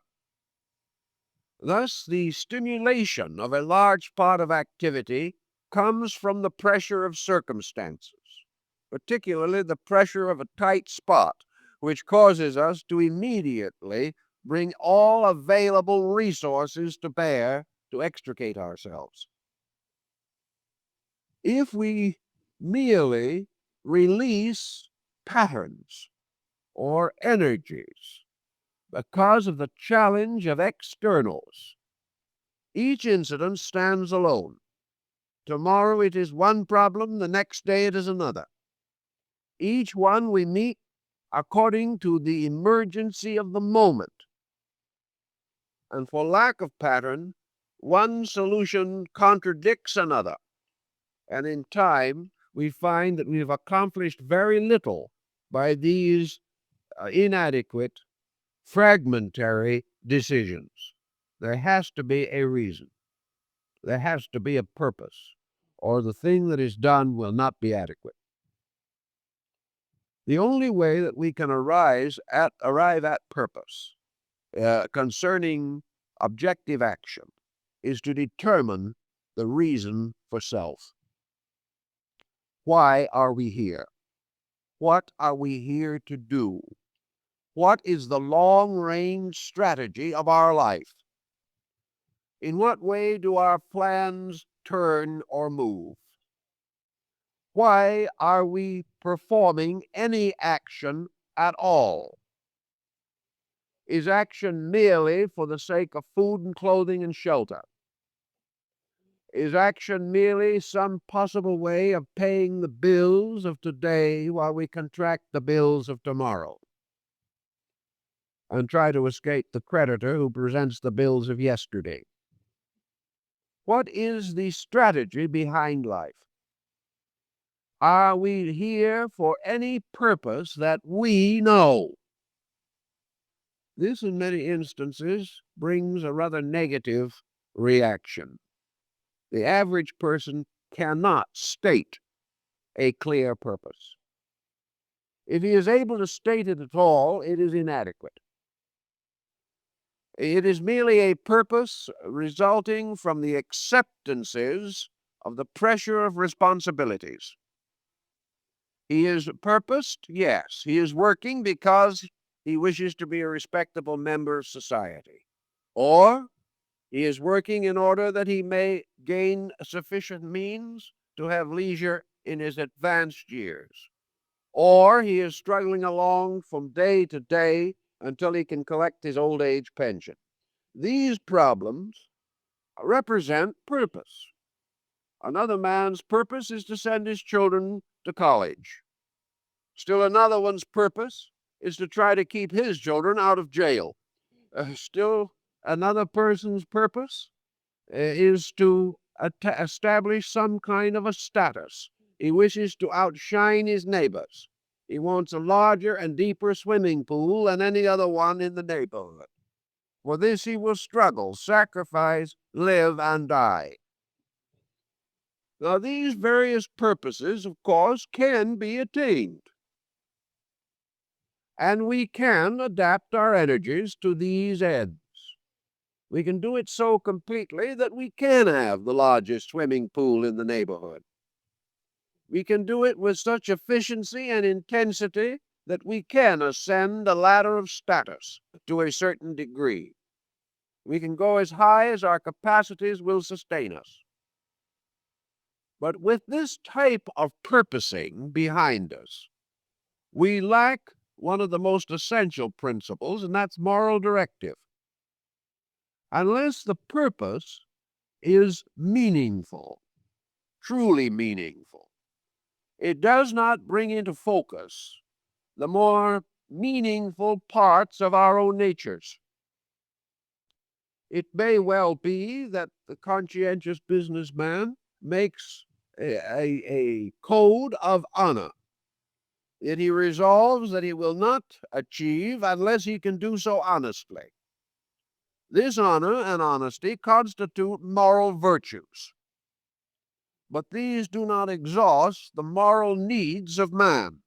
Thus, the stimulation of a large part of activity comes from the pressure of circumstances, particularly the pressure of a tight spot, which causes us to immediately bring all available resources to bear to extricate ourselves. If we merely release patterns or energies because of the challenge of externals, each incident stands alone. Tomorrow it is one problem, the next day it is another. Each one we meet according to the emergency of the moment. And for lack of pattern, one solution contradicts another. And in time, we find that we've accomplished very little by these inadequate, fragmentary decisions. There has to be a reason. There has to be a purpose, or the thing that is done will not be adequate. The only way that we can arrive at purpose concerning objective action is to determine the reason for self. Why are we here? What are we here to do? What is the long-range strategy of our life? In what way do our plans turn or move? Why are we performing any action at all? Is action merely for the sake of food and clothing and shelter? Is action merely some possible way of paying the bills of today while we contract the bills of tomorrow and try to escape the creditor who presents the bills of yesterday? What is the strategy behind life? Are we here for any purpose that we know? This, in many instances, brings a rather negative reaction. The average person cannot state a clear purpose. If he is able to state it at all, it is inadequate. It is merely a purpose resulting from the acceptances of the pressure of responsibilities. He is purposed, yes. He is working because he wishes to be a respectable member of society. Or he is working in order that he may gain sufficient means to have leisure in his advanced years. Or he is struggling along from day to day until he can collect his old age pension. These problems represent purpose. Another man's purpose is to send his children to college. Still another one's purpose is to try to keep his children out of jail. Still another person's purpose is to establish some kind of a status. He wishes to outshine his neighbors. He wants a larger and deeper swimming pool than any other one in the neighborhood. For this he will struggle, sacrifice, live, and die. Now, these various purposes, of course, can be attained. And we can adapt our energies to these ends. We can do it so completely that we can have the largest swimming pool in the neighborhood. We can do it with such efficiency and intensity that we can ascend a ladder of status to a certain degree. We can go as high as our capacities will sustain us. But with this type of purposing behind us, we lack one of the most essential principles, and that's moral directive. Unless the purpose is meaningful, truly meaningful, it does not bring into focus the more meaningful parts of our own natures. It may well be that the conscientious businessman makes a code of honor that he resolves that he will not achieve unless he can do so honestly. This honor and honesty constitute moral virtues, but these do not exhaust the moral needs of man.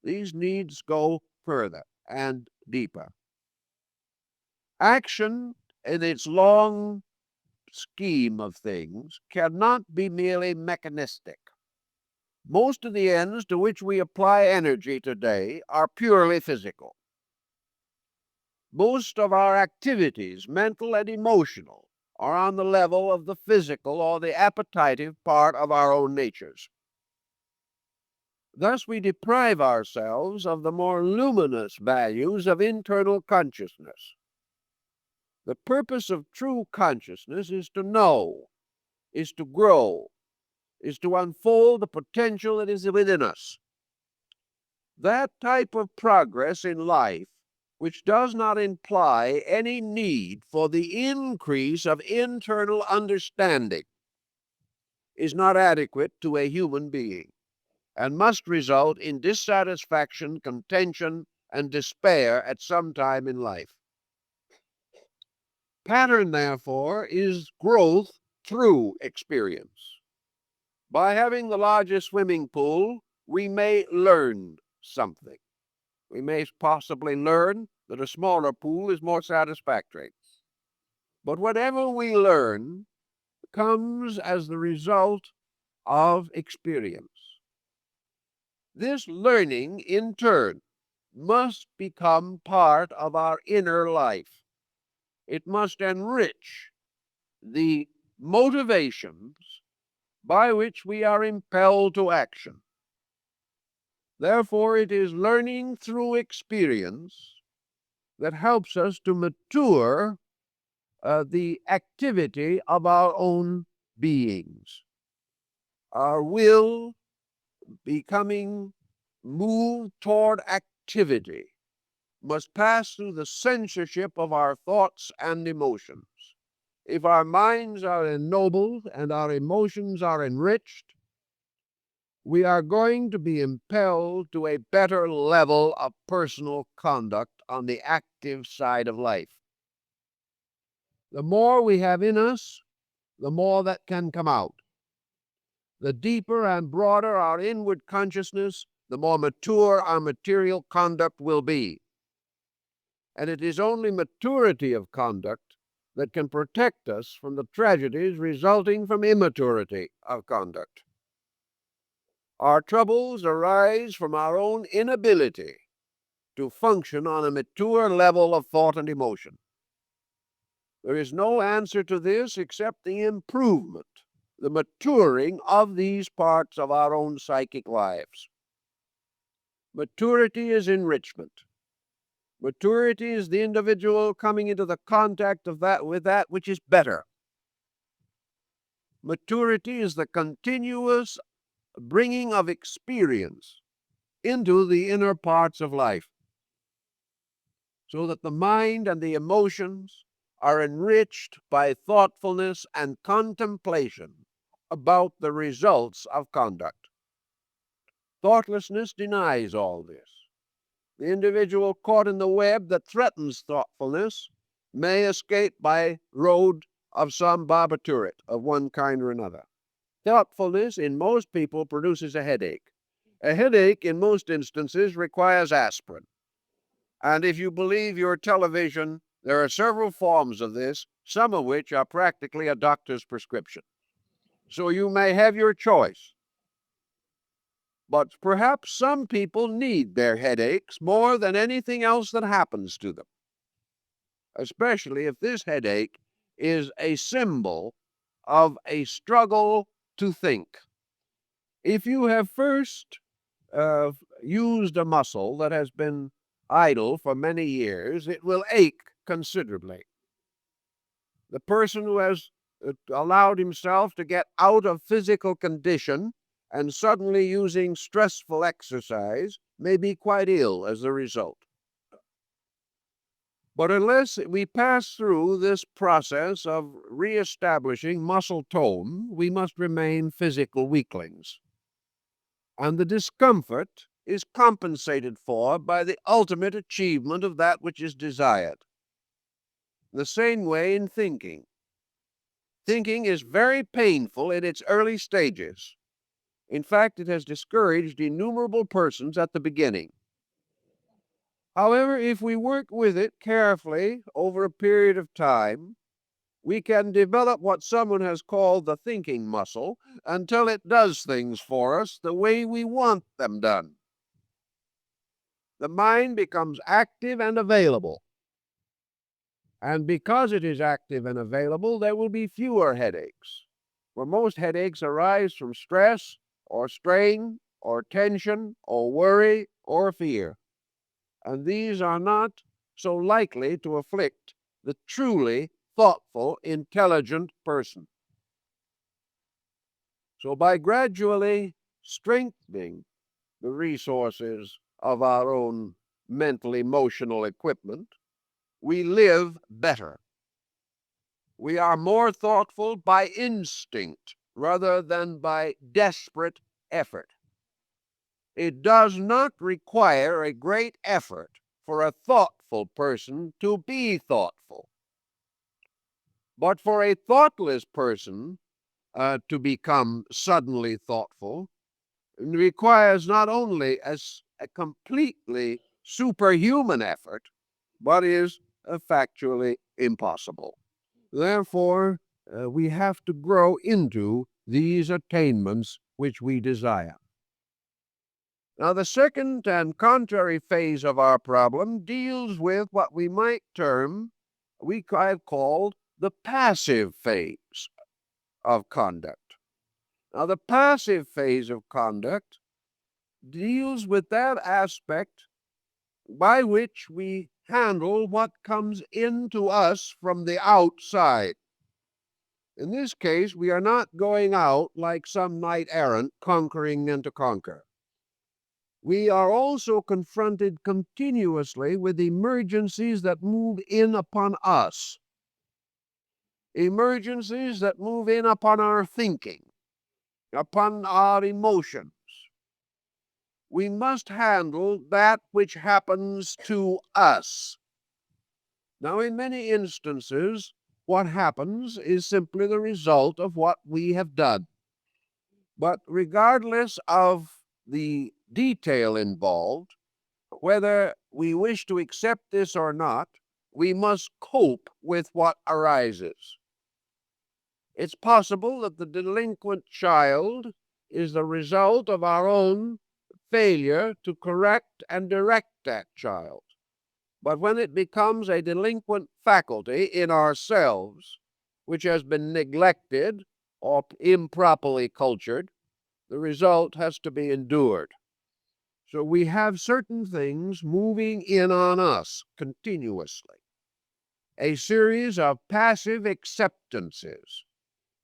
These needs go further and deeper. Action, in its long scheme of things, cannot be merely mechanistic. Most of the ends to which we apply energy today are purely physical. Most of our activities, mental and emotional, are on the level of the physical or the appetitive part of our own natures. Thus, we deprive ourselves of the more luminous values of internal consciousness. The purpose of true consciousness is to know, is to grow, is to unfold the potential that is within us. That type of progress in life, which does not imply any need for the increase of internal understanding, is not adequate to a human being and must result in dissatisfaction, contention, and despair at some time in life. Pattern, therefore, is growth through experience. By having the largest swimming pool, we may learn something. We may possibly learn that a smaller pool is more satisfactory. But whatever we learn comes as the result of experience. This learning, in turn, must become part of our inner life. It must enrich the motivations by which we are impelled to action. Therefore, it is learning through experience that helps us to mature the activity of our own beings. Our will becoming moved toward activity must pass through the censorship of our thoughts and emotions. If our minds are ennobled and our emotions are enriched, we are going to be impelled to a better level of personal conduct on the active side of life. The more we have in us, the more that can come out. The deeper and broader our inward consciousness, the more mature our material conduct will be. And it is only maturity of conduct that can protect us from the tragedies resulting from immaturity of conduct. Our troubles arise from our own inability to function on a mature level of thought and emotion. There is no answer to this except the improvement, the maturing of these parts of our own psychic lives. Maturity is enrichment. Maturity is the individual coming into the contact of that with that which is better. Maturity is the continuous bringing of experience into the inner parts of life, so that the mind and the emotions are enriched by thoughtfulness and contemplation about the results of conduct. Thoughtlessness denies all this. The individual caught in the web that threatens thoughtfulness may escape by road of some barbiturate of one kind or another. Thoughtfulness in most people produces a headache. A headache, in most instances, requires aspirin. And if you believe your television, there are several forms of this, some of which are practically a doctor's prescription. So you may have your choice. But perhaps some people need their headaches more than anything else that happens to them, especially if this headache is a symbol of a struggle to think. If you have first used a muscle that has been idle for many years, it will ache considerably. The person who has allowed himself to get out of physical condition and suddenly using stressful exercise may be quite ill as a result. But unless we pass through this process of reestablishing muscle tone, we must remain physical weaklings. And the discomfort is compensated for by the ultimate achievement of that which is desired. The same way in thinking. Thinking is very painful in its early stages. In fact, it has discouraged innumerable persons at the beginning. However, if we work with it carefully over a period of time, we can develop what someone has called the thinking muscle until it does things for us the way we want them done. The mind becomes active and available. And because it is active and available, there will be fewer headaches. For most headaches arise from stress or strain or tension or worry or fear. And these are not so likely to afflict the truly thoughtful, intelligent person. So by gradually strengthening the resources of our own mental, emotional equipment, we live better. We are more thoughtful by instinct rather than by desperate effort. It does not require a great effort for a thoughtful person to be thoughtful. But for a thoughtless person to become suddenly thoughtful requires not only a completely superhuman effort, but is factually impossible. Therefore, we have to grow into these attainments which we desire. Now, the second and contrary phase of our problem deals with what we might term, we have called the passive phase of conduct. Now, the passive phase of conduct deals with that aspect by which we handle what comes into us from the outside. In this case, we are not going out like some knight errant conquering and to conquer. We are also confronted continuously with emergencies that move in upon us, emergencies that move in upon our thinking, upon our emotions. We must handle that which happens to us. Now, in many instances, what happens is simply the result of what we have done. But regardless of the detail involved, whether we wish to accept this or not, we must cope with what arises. It's possible that the delinquent child is the result of our own failure to correct and direct that child. But when it becomes a delinquent faculty in ourselves, which has been neglected or improperly cultured, the result has to be endured. So we have certain things moving in on us continuously, a series of passive acceptances.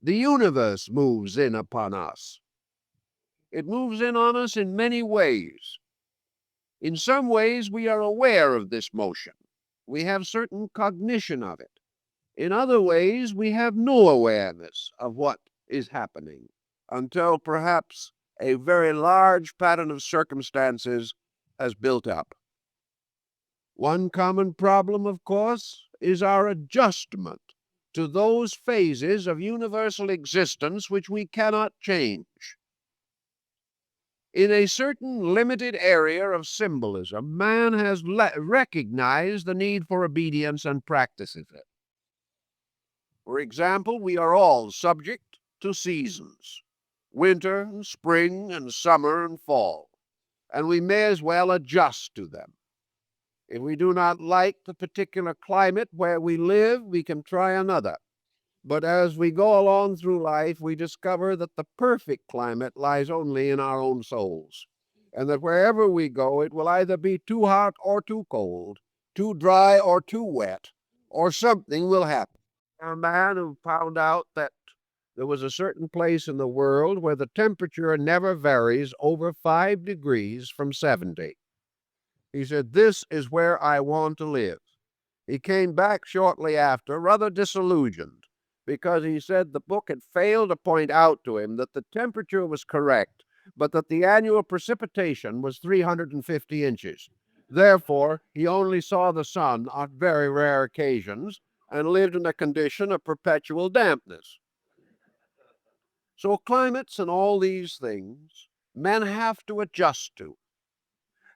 The universe moves in upon us. It moves in on us in many ways. In some ways, we are aware of this motion. We have certain cognition of it. In other ways, we have no awareness of what is happening until perhaps a very large pattern of circumstances has built up. One common problem, of course, is our adjustment to those phases of universal existence which we cannot change. In a certain limited area of symbolism, man has recognized the need for obedience and practices it. For example, we are all subject to seasons, winter and spring and summer and fall, and we may as well adjust to them. If we do not like the particular climate where we live, we can try another. But as we go along through life, we discover that the perfect climate lies only in our own souls, and that wherever we go, it will either be too hot or too cold, too dry or too wet, or something will happen. A man who found out that there was a certain place in the world where the temperature never varies over 5 degrees from 70. He said, "This is where I want to live." He came back shortly after, rather disillusioned, because he said the book had failed to point out to him that the temperature was correct, but that the annual precipitation was 350 inches. Therefore, he only saw the sun on very rare occasions and lived in a condition of perpetual dampness. So climates and all these things men have to adjust to.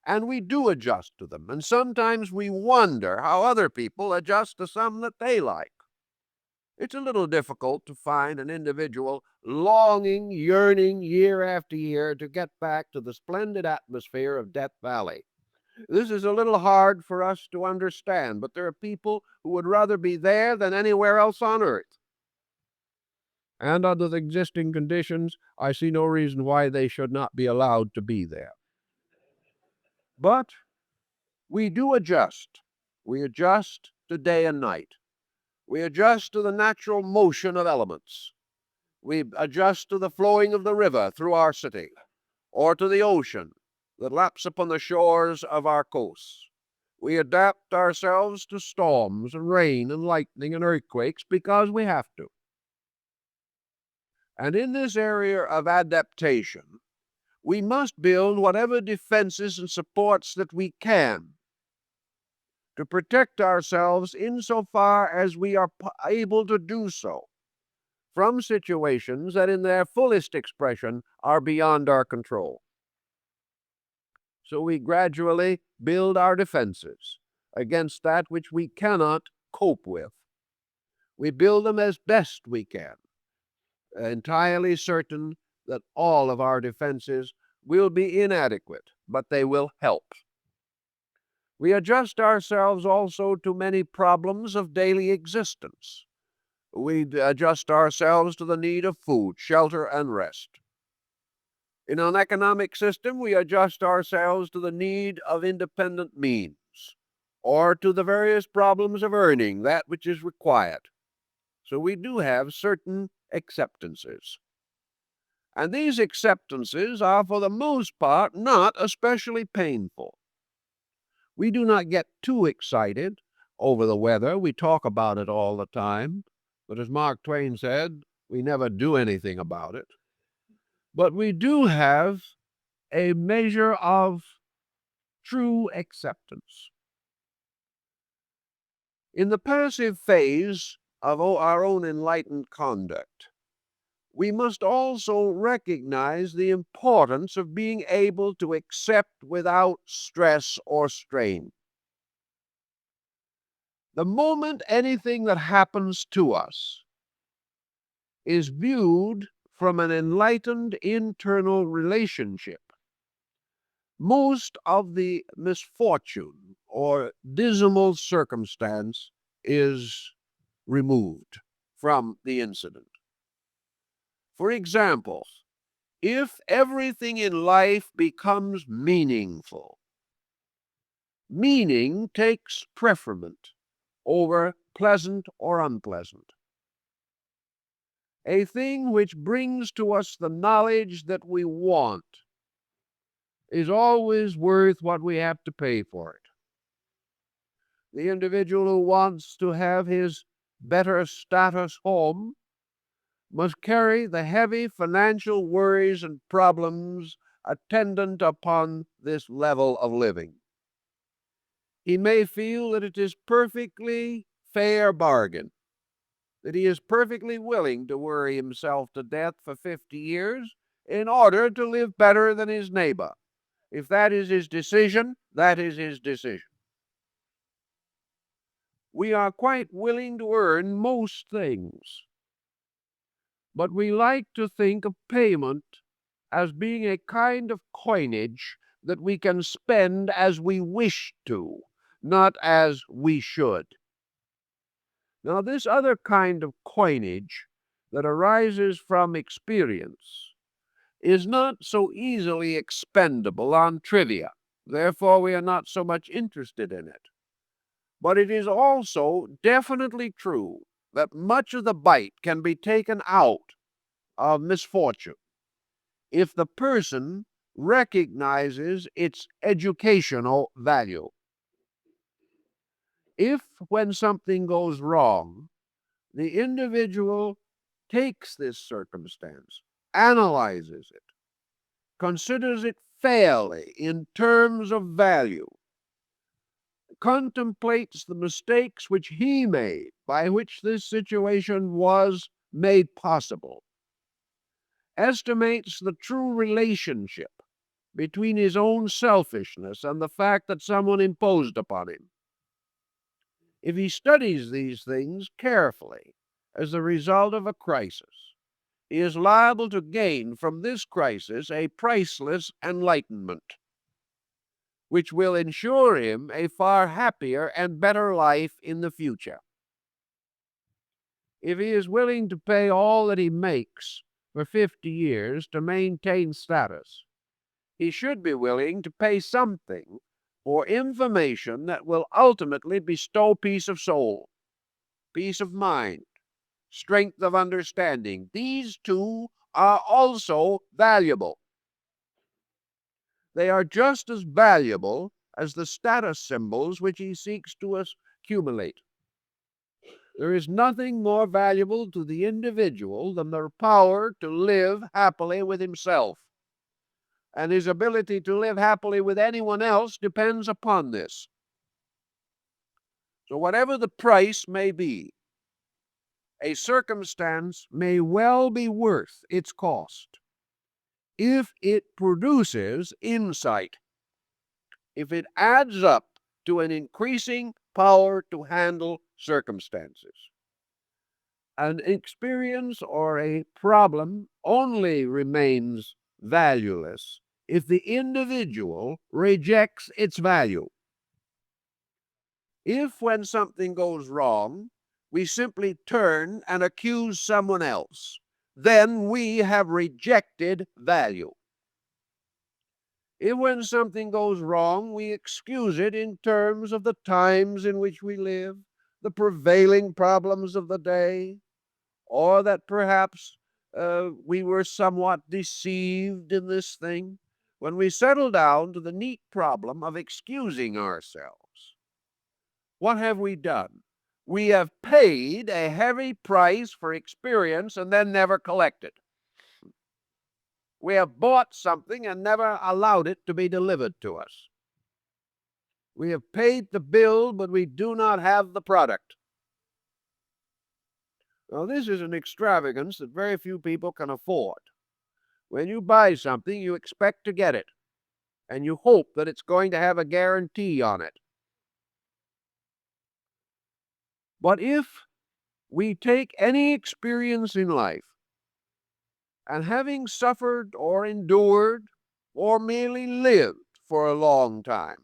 And we do adjust to them. And sometimes we wonder how other people adjust to some that they like. It's a little difficult to find an individual longing, yearning year after year to get back to the splendid atmosphere of Death Valley. This is a little hard for us to understand, but there are people who would rather be there than anywhere else on earth. And under the existing conditions, I see no reason why they should not be allowed to be there. But we do adjust. We adjust to day and night. We adjust to the natural motion of elements. We adjust to the flowing of the river through our city, or to the ocean that laps upon the shores of our coasts. We adapt ourselves to storms and rain and lightning and earthquakes because we have to. And in this area of adaptation, we must build whatever defenses and supports that we can to protect ourselves insofar as we are able to do so from situations that in their fullest expression are beyond our control. So we gradually build our defenses against that which we cannot cope with. We build them as best we can, entirely certain that all of our defenses will be inadequate, but they will help. We adjust ourselves also to many problems of daily existence. We adjust ourselves to the need of food, shelter, and rest. In an economic system, we adjust ourselves to the need of independent means, or to the various problems of earning that which is required. So we do have certain acceptances. And these acceptances are, for the most part, not especially painful. We do not get too excited over the weather. We talk about it all the time. But as Mark Twain said, we never do anything about it. But we do have a measure of true acceptance. In the passive phase of our own enlightened conduct, we must also recognize the importance of being able to accept without stress or strain. The moment anything that happens to us is viewed from an enlightened internal relationship, most of the misfortune or dismal circumstance is removed from the incident. For example, if everything in life becomes meaningful, meaning takes preferment over pleasant or unpleasant. A thing which brings to us the knowledge that we want is always worth what we have to pay for it. The individual who wants to have his better status home must carry the heavy financial worries and problems attendant upon this level of living. He may feel that it is perfectly fair bargain, that he is perfectly willing to worry himself to death for 50 years in order to live better than his neighbor. If that is his decision, that is his decision. We are quite willing to earn most things, but we like to think of payment as being a kind of coinage that we can spend as we wish to, not as we should. Now, this other kind of coinage that arises from experience is not so easily expendable on trivia. Therefore, we are not so much interested in it. But it is also definitely true that much of the bite can be taken out of misfortune if the person recognizes its educational value. If, when something goes wrong, the individual takes this circumstance, analyzes it, considers it fairly in terms of value, contemplates the mistakes which he made by which this situation was made possible, estimates the true relationship between his own selfishness and the fact that someone imposed upon him. If he studies these things carefully as the result of a crisis, he is liable to gain from this crisis a priceless enlightenment, which will ensure him a far happier and better life in the future. If he is willing to pay all that he makes for 50 years to maintain status, he should be willing to pay something for information that will ultimately bestow peace of soul, peace of mind, strength of understanding. These two are also valuable. They are just as valuable as the status symbols which he seeks to accumulate. There is nothing more valuable to the individual than the power to live happily with himself. And his ability to live happily with anyone else depends upon this. So whatever the price may be, a circumstance may well be worth its cost if it produces insight, if it adds up to an increasing power to handle circumstances. An experience or a problem only remains valueless if the individual rejects its value. If, when something goes wrong, we simply turn and accuse someone else, then we have rejected value. If, when something goes wrong, we excuse it in terms of the times in which we live, the prevailing problems of the day, or that perhaps we were somewhat deceived in this thing, when we settle down to the neat problem of excusing ourselves, what have we done? We have paid a heavy price for experience and then never collected. We have bought something and never allowed it to be delivered to us. We have paid the bill, but we do not have the product. Now, this is an extravagance that very few people can afford. When you buy something, you expect to get it, and you hope that it's going to have a guarantee on it. But if we take any experience in life, and having suffered or endured or merely lived for a long time,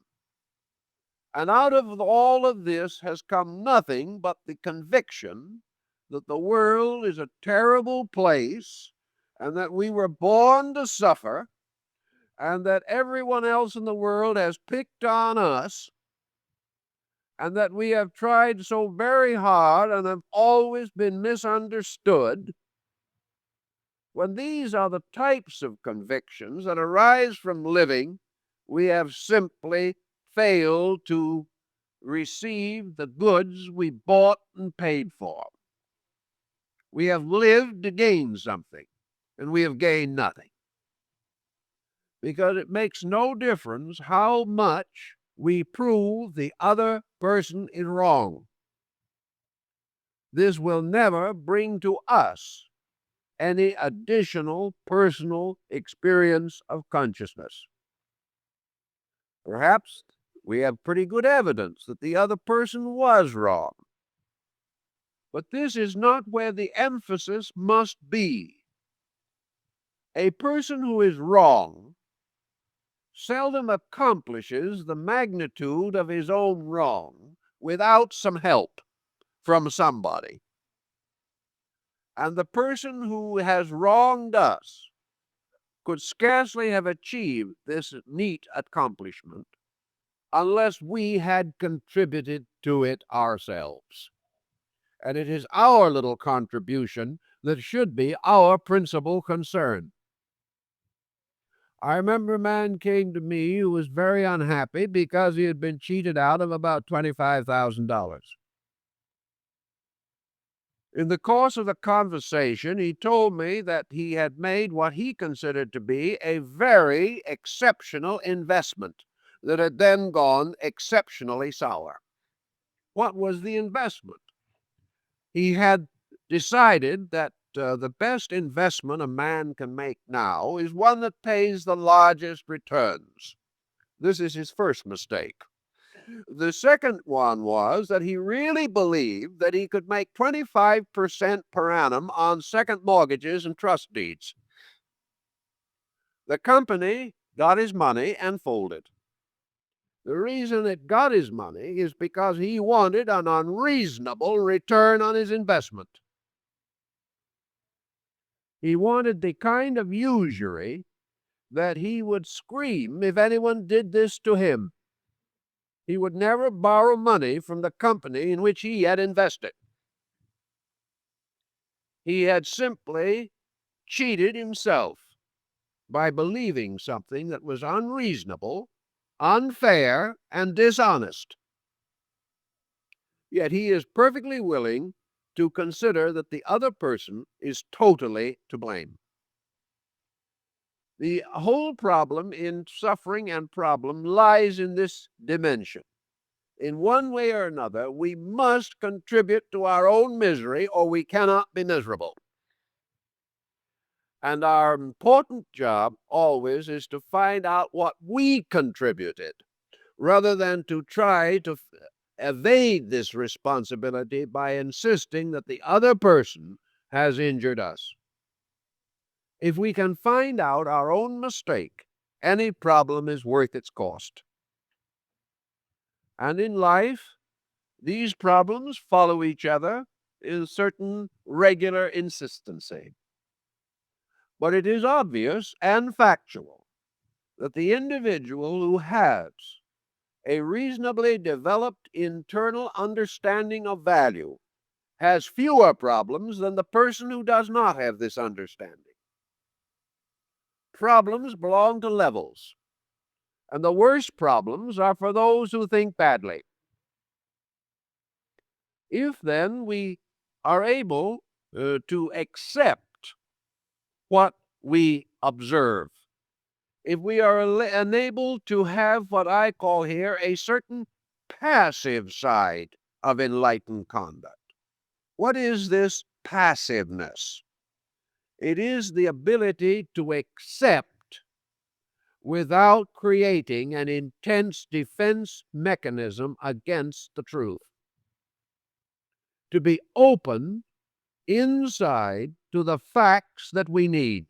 and out of all of this has come nothing but the conviction that the world is a terrible place, and that we were born to suffer, and that everyone else in the world has picked on us, and that we have tried so very hard and have always been misunderstood, when these are the types of convictions that arise from living, we have simply failed to receive the goods we bought and paid for. We have lived to gain something, and we have gained nothing. Because it makes no difference how much we prove the other person is wrong. This will never bring to us any additional personal experience of consciousness. Perhaps we have pretty good evidence that the other person was wrong. But this is not where the emphasis must be. A person who is wrong seldom accomplishes the magnitude of his own wrong without some help from somebody. And the person who has wronged us could scarcely have achieved this neat accomplishment unless we had contributed to it ourselves. And it is our little contribution that should be our principal concern. I remember a man came to me who was very unhappy because he had been cheated out of about $25,000. In the course of the conversation, he told me that he had made what he considered to be a very exceptional investment that had then gone exceptionally sour. What was the investment? He had decided that the best investment a man can make now is one that pays the largest returns. This is his first mistake. The second one was that he really believed that he could make 25% per annum on second mortgages and trust deeds. The company got his money and folded. The reason it got his money is because he wanted an unreasonable return on his investment. He wanted the kind of usury that he would scream if anyone did this to him. He would never borrow money from the company in which he had invested. He had simply cheated himself by believing something that was unreasonable, unfair, and dishonest. yet he is perfectly willing to consider that the other person is totally to blame. The whole problem in suffering and problem lies in this dimension. In one way or another, we must contribute to our own misery, or we cannot be miserable. And our important job always is to find out what we contributed, rather than to try to evade this responsibility by insisting that the other person has injured us. If we can find out our own mistake, any problem is worth its cost. And in life, these problems follow each other in certain regular insistency. But it is obvious and factual that the individual who has a reasonably developed internal understanding of value has fewer problems than the person who does not have this understanding. Problems belong to levels, and the worst problems are for those who think badly. If then we are able to accept what we observe, if we are enabled to have what I call here a certain passive side of enlightened conduct. What is this passiveness? It is the ability to accept without creating an intense defense mechanism against the truth. To be open inside to the facts that we need.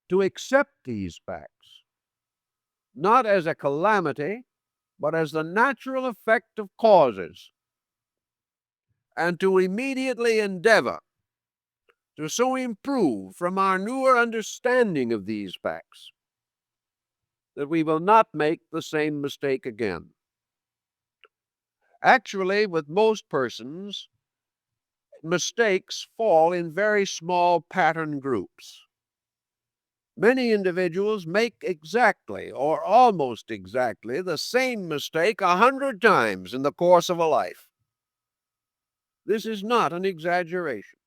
To accept these facts, not as a calamity, but as the natural effect of causes, and to immediately endeavor to so improve from our newer understanding of these facts that we will not make the same mistake again. Actually, with most persons, mistakes fall in very small pattern groups. Many individuals make exactly or almost exactly the same mistake 100 times in the course of a life. This is not an exaggeration,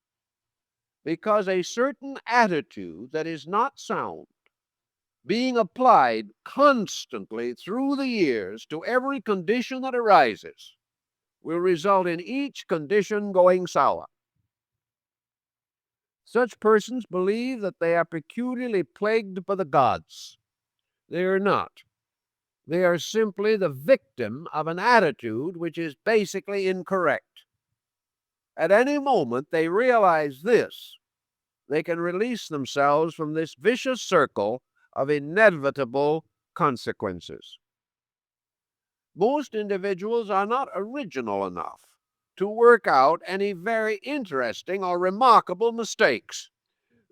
because a certain attitude that is not sound, being applied constantly through the years to every condition that arises, will result in each condition going sour. Such persons believe that they are peculiarly plagued by the gods. They are not. They are simply the victim of an attitude which is basically incorrect. At any moment they realize this, they can release themselves from this vicious circle of inevitable consequences. Most individuals are not original enough to work out any very interesting or remarkable mistakes.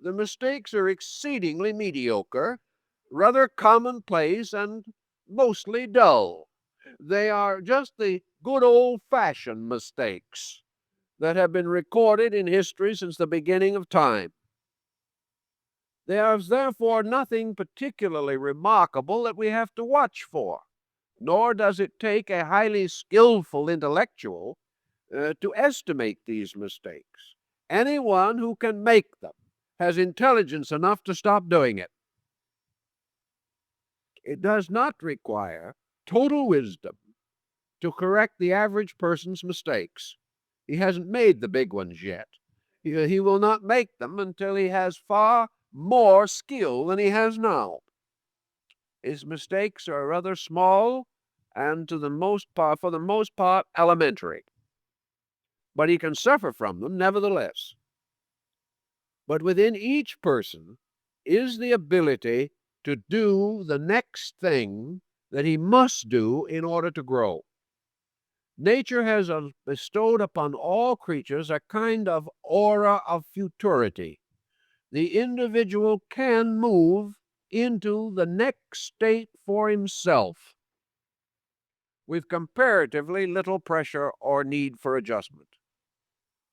The mistakes are exceedingly mediocre, rather commonplace, and mostly dull. They are just the good old-fashioned mistakes that have been recorded in history since the beginning of time. There is therefore nothing particularly remarkable that we have to watch for, nor does it take a highly skillful intellectual to estimate these mistakes. Anyone who can make them has intelligence enough to stop doing it. It does not require total wisdom to correct the average person's mistakes. He hasn't made the big ones yet. He will not make them until he has far more skill than he has now. His mistakes are rather small and for the most part, elementary. But he can suffer from them nevertheless. But within each person is the ability to do the next thing that he must do in order to grow. Nature has bestowed upon all creatures a kind of aura of futurity. The individual can move into the next state for himself with comparatively little pressure or need for adjustment.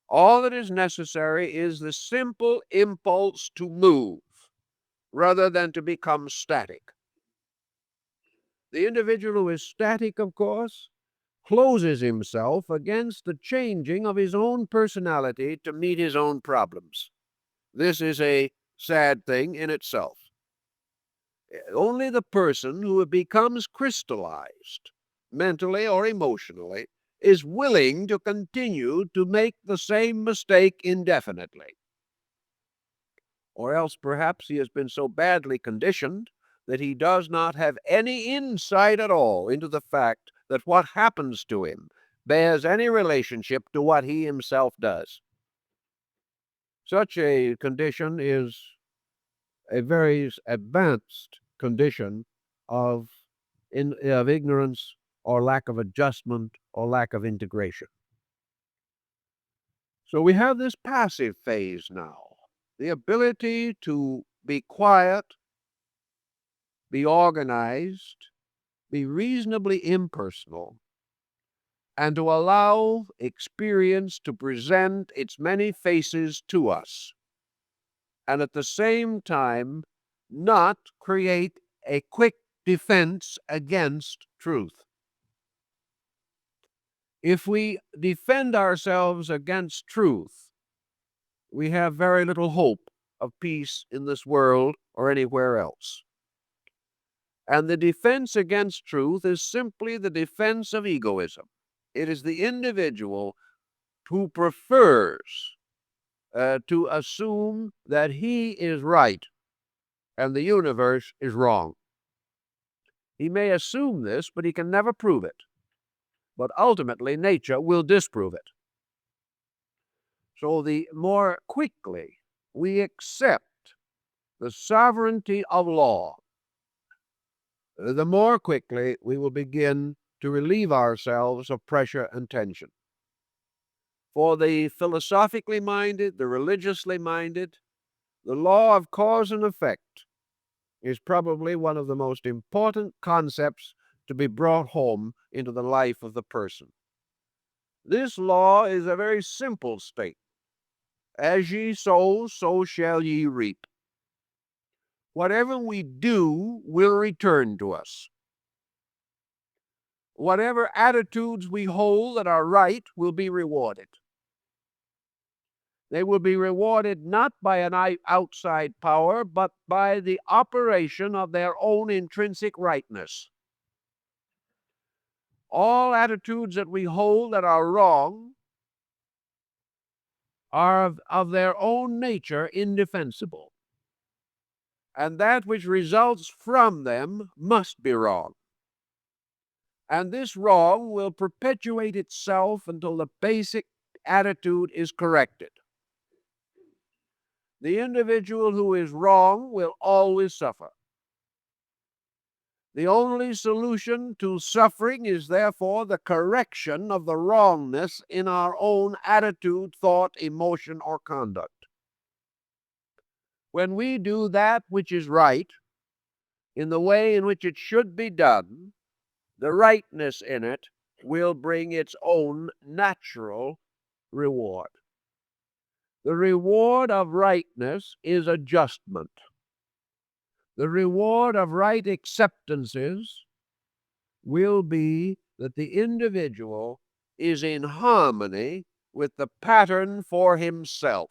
All that is necessary is the simple impulse to move rather than to become static. The individual who is static, of course, closes himself against the changing of his own personality to meet his own problems. This is a sad thing in itself. Only the person who becomes crystallized, mentally or emotionally, is willing to continue to make the same mistake indefinitely. Or else perhaps he has been so badly conditioned that he does not have any insight at all into the fact that what happens to him bears any relationship to what he himself does. Such a condition is a very advanced condition of, of ignorance or lack of adjustment or lack of integration. So we have this passive phase now, the ability to be quiet, be organized, be reasonably impersonal, and to allow experience to present its many faces to us, and at the same time not create a quick defense against truth. If we defend ourselves against truth, we have very little hope of peace in this world or anywhere else. And the defense against truth is simply the defense of egoism. It is the individual who prefers to assume that he is right and the universe is wrong. He may assume this, but he can never prove it. But ultimately, nature will disprove it. So the more quickly we accept the sovereignty of law, the more quickly we will begin to relieve ourselves of pressure and tension. For the philosophically minded, the religiously minded, the law of cause and effect is probably one of the most important concepts to be brought home into the life of the person. This law is a very simple statement. As ye sow, so shall ye reap. Whatever we do will return to us. Whatever attitudes we hold that are right will be rewarded. They will be rewarded not by an outside power, but by the operation of their own intrinsic rightness. All attitudes that we hold that are wrong are of their own nature indefensible, and that which results from them must be wrong. And this wrong will perpetuate itself until the basic attitude is corrected. The individual who is wrong will always suffer. The only solution to suffering is therefore the correction of the wrongness in our own attitude, thought, emotion, or conduct. When we do that which is right in the way in which it should be done, the rightness in it will bring its own natural reward. The reward of rightness is adjustment. The reward of right acceptances will be that the individual is in harmony with the pattern for himself.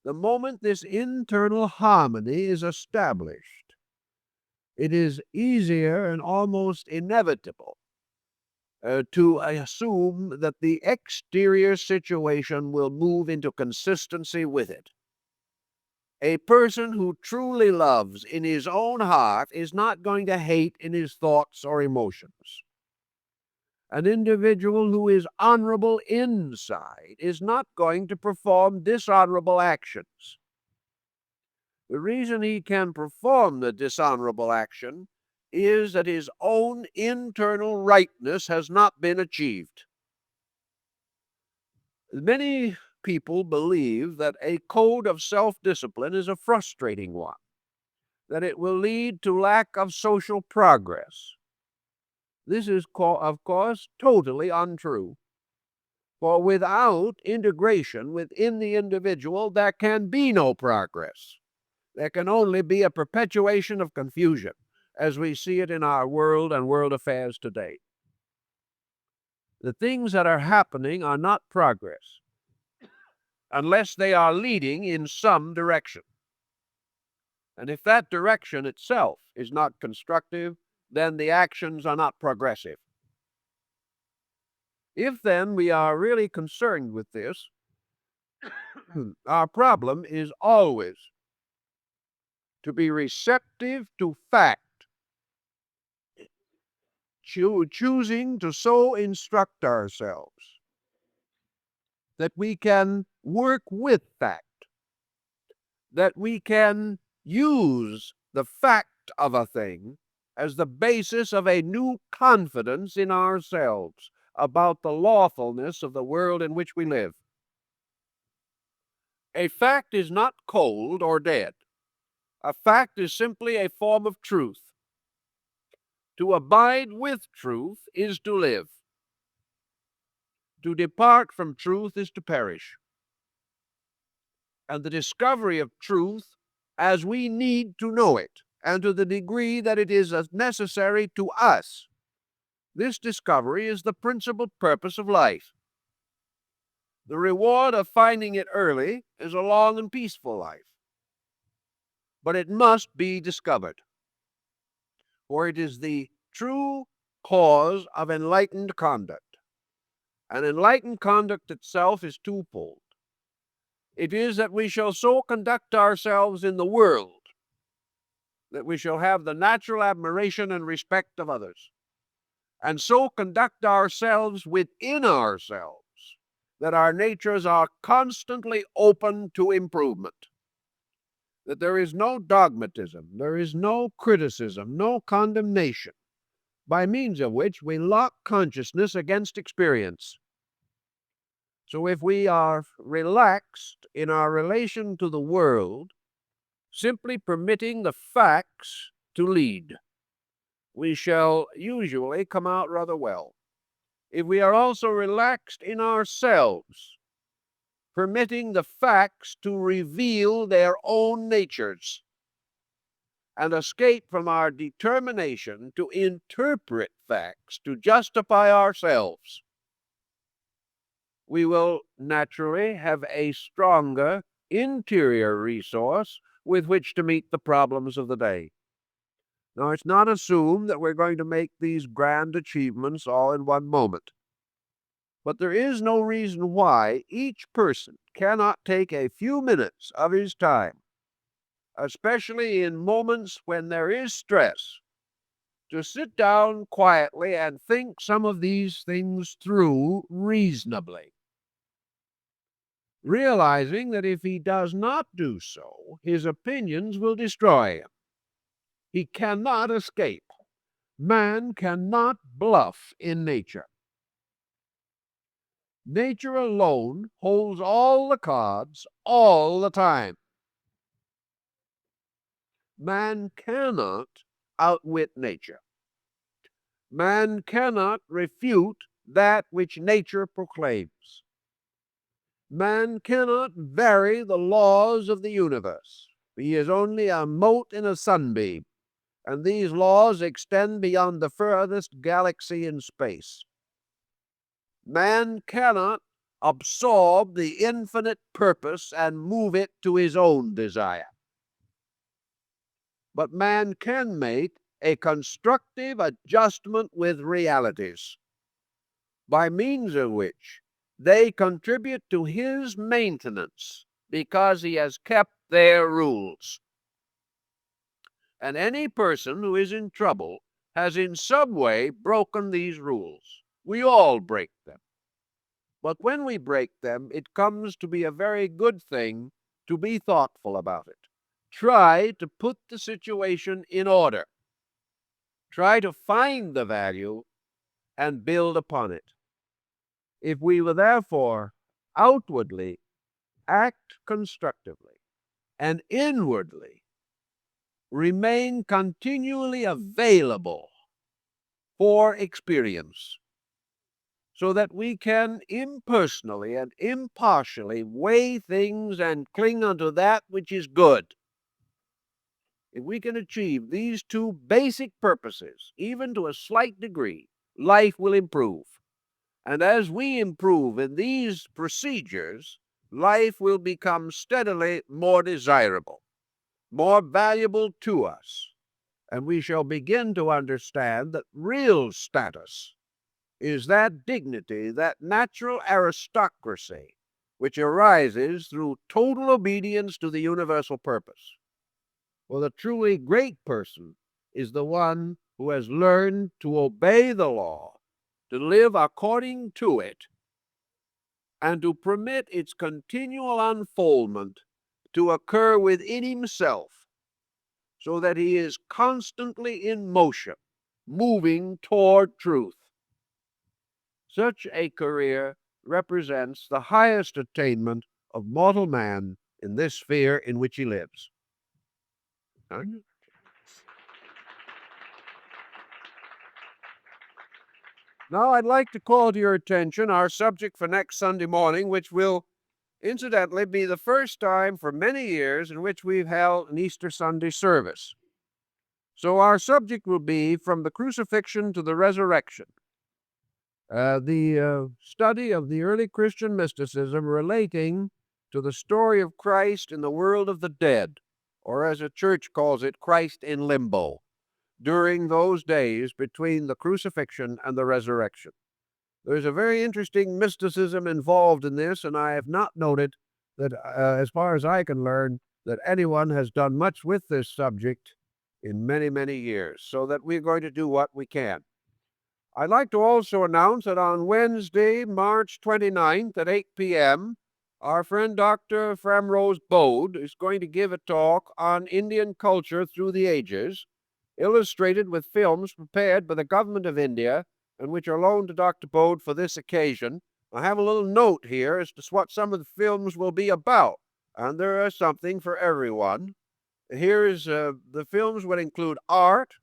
The moment this internal harmony is established, it is easier and almost inevitable to assume that the exterior situation will move into consistency with it. A person who truly loves in his own heart is not going to hate in his thoughts or emotions. An individual who is honorable inside is not going to perform dishonorable actions. The reason he can perform the dishonorable action is that his own internal rightness has not been achieved. Many people believe that a code of self-discipline is a frustrating one, that it will lead to lack of social progress. This is, of course, totally untrue. For without integration within the individual, there can be no progress. There can only be a perpetuation of confusion, as we see it in our world and world affairs today. The things that are happening are not progress unless they are leading in some direction. And if that direction itself is not constructive, then the actions are not progressive. If then we are really concerned with this, our problem is always to be receptive to fact, choosing to so instruct ourselves that we can work with fact, that we can use the fact of a thing as the basis of a new confidence in ourselves about the lawfulness of the world in which we live. A fact is not cold or dead. A fact is simply a form of truth. To abide with truth is to live. To depart from truth is to perish. And the discovery of truth as we need to know it, and to the degree that it is necessary to us, this discovery is the principal purpose of life. The reward of finding it early is a long and peaceful life. But it must be discovered, for it is the true cause of enlightened conduct. And enlightened conduct itself is twofold. It is that we shall so conduct ourselves in the world that we shall have the natural admiration and respect of others, and so conduct ourselves within ourselves that our natures are constantly open to improvement, that there is no dogmatism, there is no criticism, no condemnation, by means of which we lock consciousness against experience. So if we are relaxed in our relation to the world, simply permitting the facts to lead, we shall usually come out rather well. If we are also relaxed in ourselves, permitting the facts to reveal their own natures, and escape from our determination to interpret facts to justify ourselves, we will naturally have a stronger interior resource with which to meet the problems of the day. Now, it's not assumed that we're going to make these grand achievements all in one moment. But there is no reason why each person cannot take a few minutes of his time, especially in moments when there is stress, to sit down quietly and think some of these things through reasonably, realizing that if he does not do so, his opinions will destroy him. He cannot escape. Man cannot bluff in nature. Nature alone holds all the cards all the time. Man cannot outwit nature. Man cannot refute that which nature proclaims. Man cannot vary the laws of the universe. He is only a mote in a sunbeam, and these laws extend beyond the furthest galaxy in space. Man cannot absorb the infinite purpose and move it to his own desire. But man can make a constructive adjustment with realities, by means of which they contribute to his maintenance because he has kept their rules. And any person who is in trouble has in some way broken these rules. We all break them. But when we break them, it comes to be a very good thing to be thoughtful about it. Try to put the situation in order. Try to find the value and build upon it. If we will therefore outwardly act constructively and inwardly remain continually available for experience, so that we can impersonally and impartially weigh things and cling unto that which is good. If we can achieve these two basic purposes, even to a slight degree, life will improve. And as we improve in these procedures, life will become steadily more desirable, more valuable to us, and we shall begin to understand that real status is that dignity, that natural aristocracy, which arises through total obedience to the universal purpose. For the truly great person is the one who has learned to obey the law, to live according to it, and to permit its continual unfoldment to occur within himself, so that he is constantly in motion, moving toward truth. Such a career represents the highest attainment of mortal man in this sphere in which he lives. Now, I'd like to call to your attention our subject for next Sunday morning, which will incidentally be the first time for many years in which we've held an Easter Sunday service. So our subject will be From the Crucifixion to the Resurrection. The study of the early Christian mysticism relating to the story of Christ in the world of the dead, or as a church calls it, Christ in limbo, during those days between the crucifixion and the resurrection. There's a very interesting mysticism involved in this, and I have not noted that, as far as I can learn, that anyone has done much with this subject in many, many years, so that we're going to do what we can. I'd like to also announce that on Wednesday, March 29th at 8 p.m., our friend Dr. Framrose Bode is going to give a talk on Indian culture through the ages, illustrated with films prepared by the government of India and which are loaned to Dr. Bode for this occasion. I have a little note here as to what some of the films will be about, and there is something for everyone. Here is the films would include art,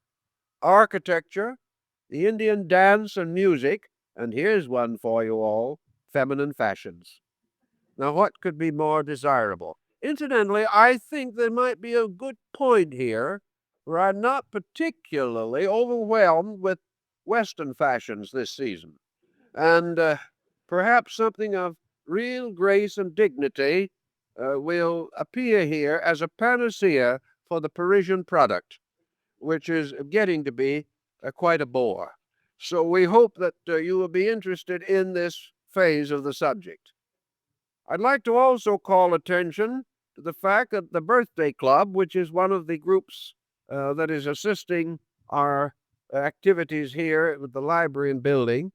architecture, the Indian dance and music, and here's one for you all, feminine fashions. Now, what could be more desirable? Incidentally, I think there might be a good point here where I'm not particularly overwhelmed with Western fashions this season, and perhaps something of real grace and dignity will appear here as a panacea for the Parisian product, which is getting to be quite a bore. So we hope that you will be interested in this phase of the subject. I'd like to also call attention to the fact that the Birthday Club, which is one of the groups that is assisting our activities here at the library and building,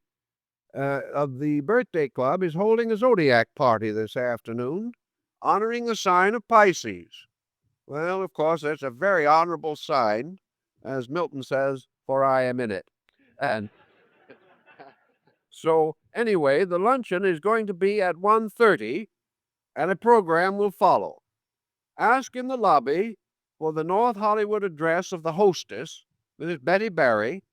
of the Birthday Club, is holding a zodiac party this afternoon, honoring the sign of Pisces. Well, of course, that's a very honorable sign, as Milton says, for I am in it. And so, anyway, the luncheon is going to be at 1:30, and a program will follow. Ask in the lobby for the North Hollywood address of the hostess, Mrs. Betty Barry,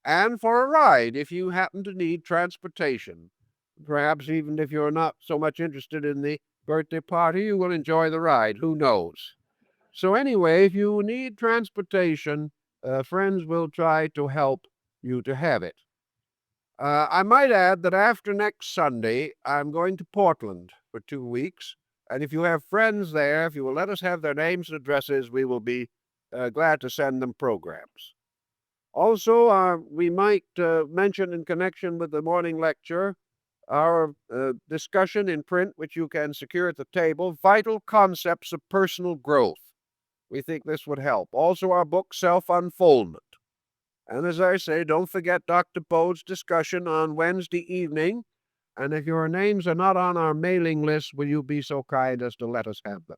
and for a ride if you happen to need transportation. Perhaps even if you're not so much interested in the birthday party, you will enjoy the ride. Who knows? So anyway, if you need transportation, friends will try to help you to have it. I might add that after next Sunday, I'm going to Portland for 2 weeks. And if you have friends there, if you will let us have their names and addresses, we will be glad to send them programs. Also, we might mention in connection with the morning lecture our discussion in print, which you can secure at the table, Vital Concepts of Personal Growth. We think this would help. Also, our book, Self-Unfoldment. And as I say, don't forget Dr. Bode's discussion on Wednesday evening. And if your names are not on our mailing list, will you be so kind as to let us have them?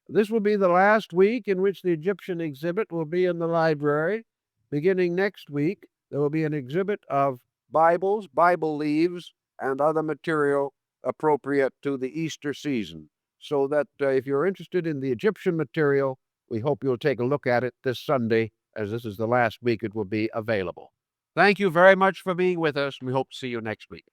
This will be the last week in which the Egyptian exhibit will be in the library. Beginning next week, there will be an exhibit of Bibles, Bible leaves, and other material appropriate to the Easter season. So that if you're interested in the Egyptian material, we hope you'll take a look at it this Sunday, as this is the last week it will be available. Thank you very much for being with us. We hope to see you next week.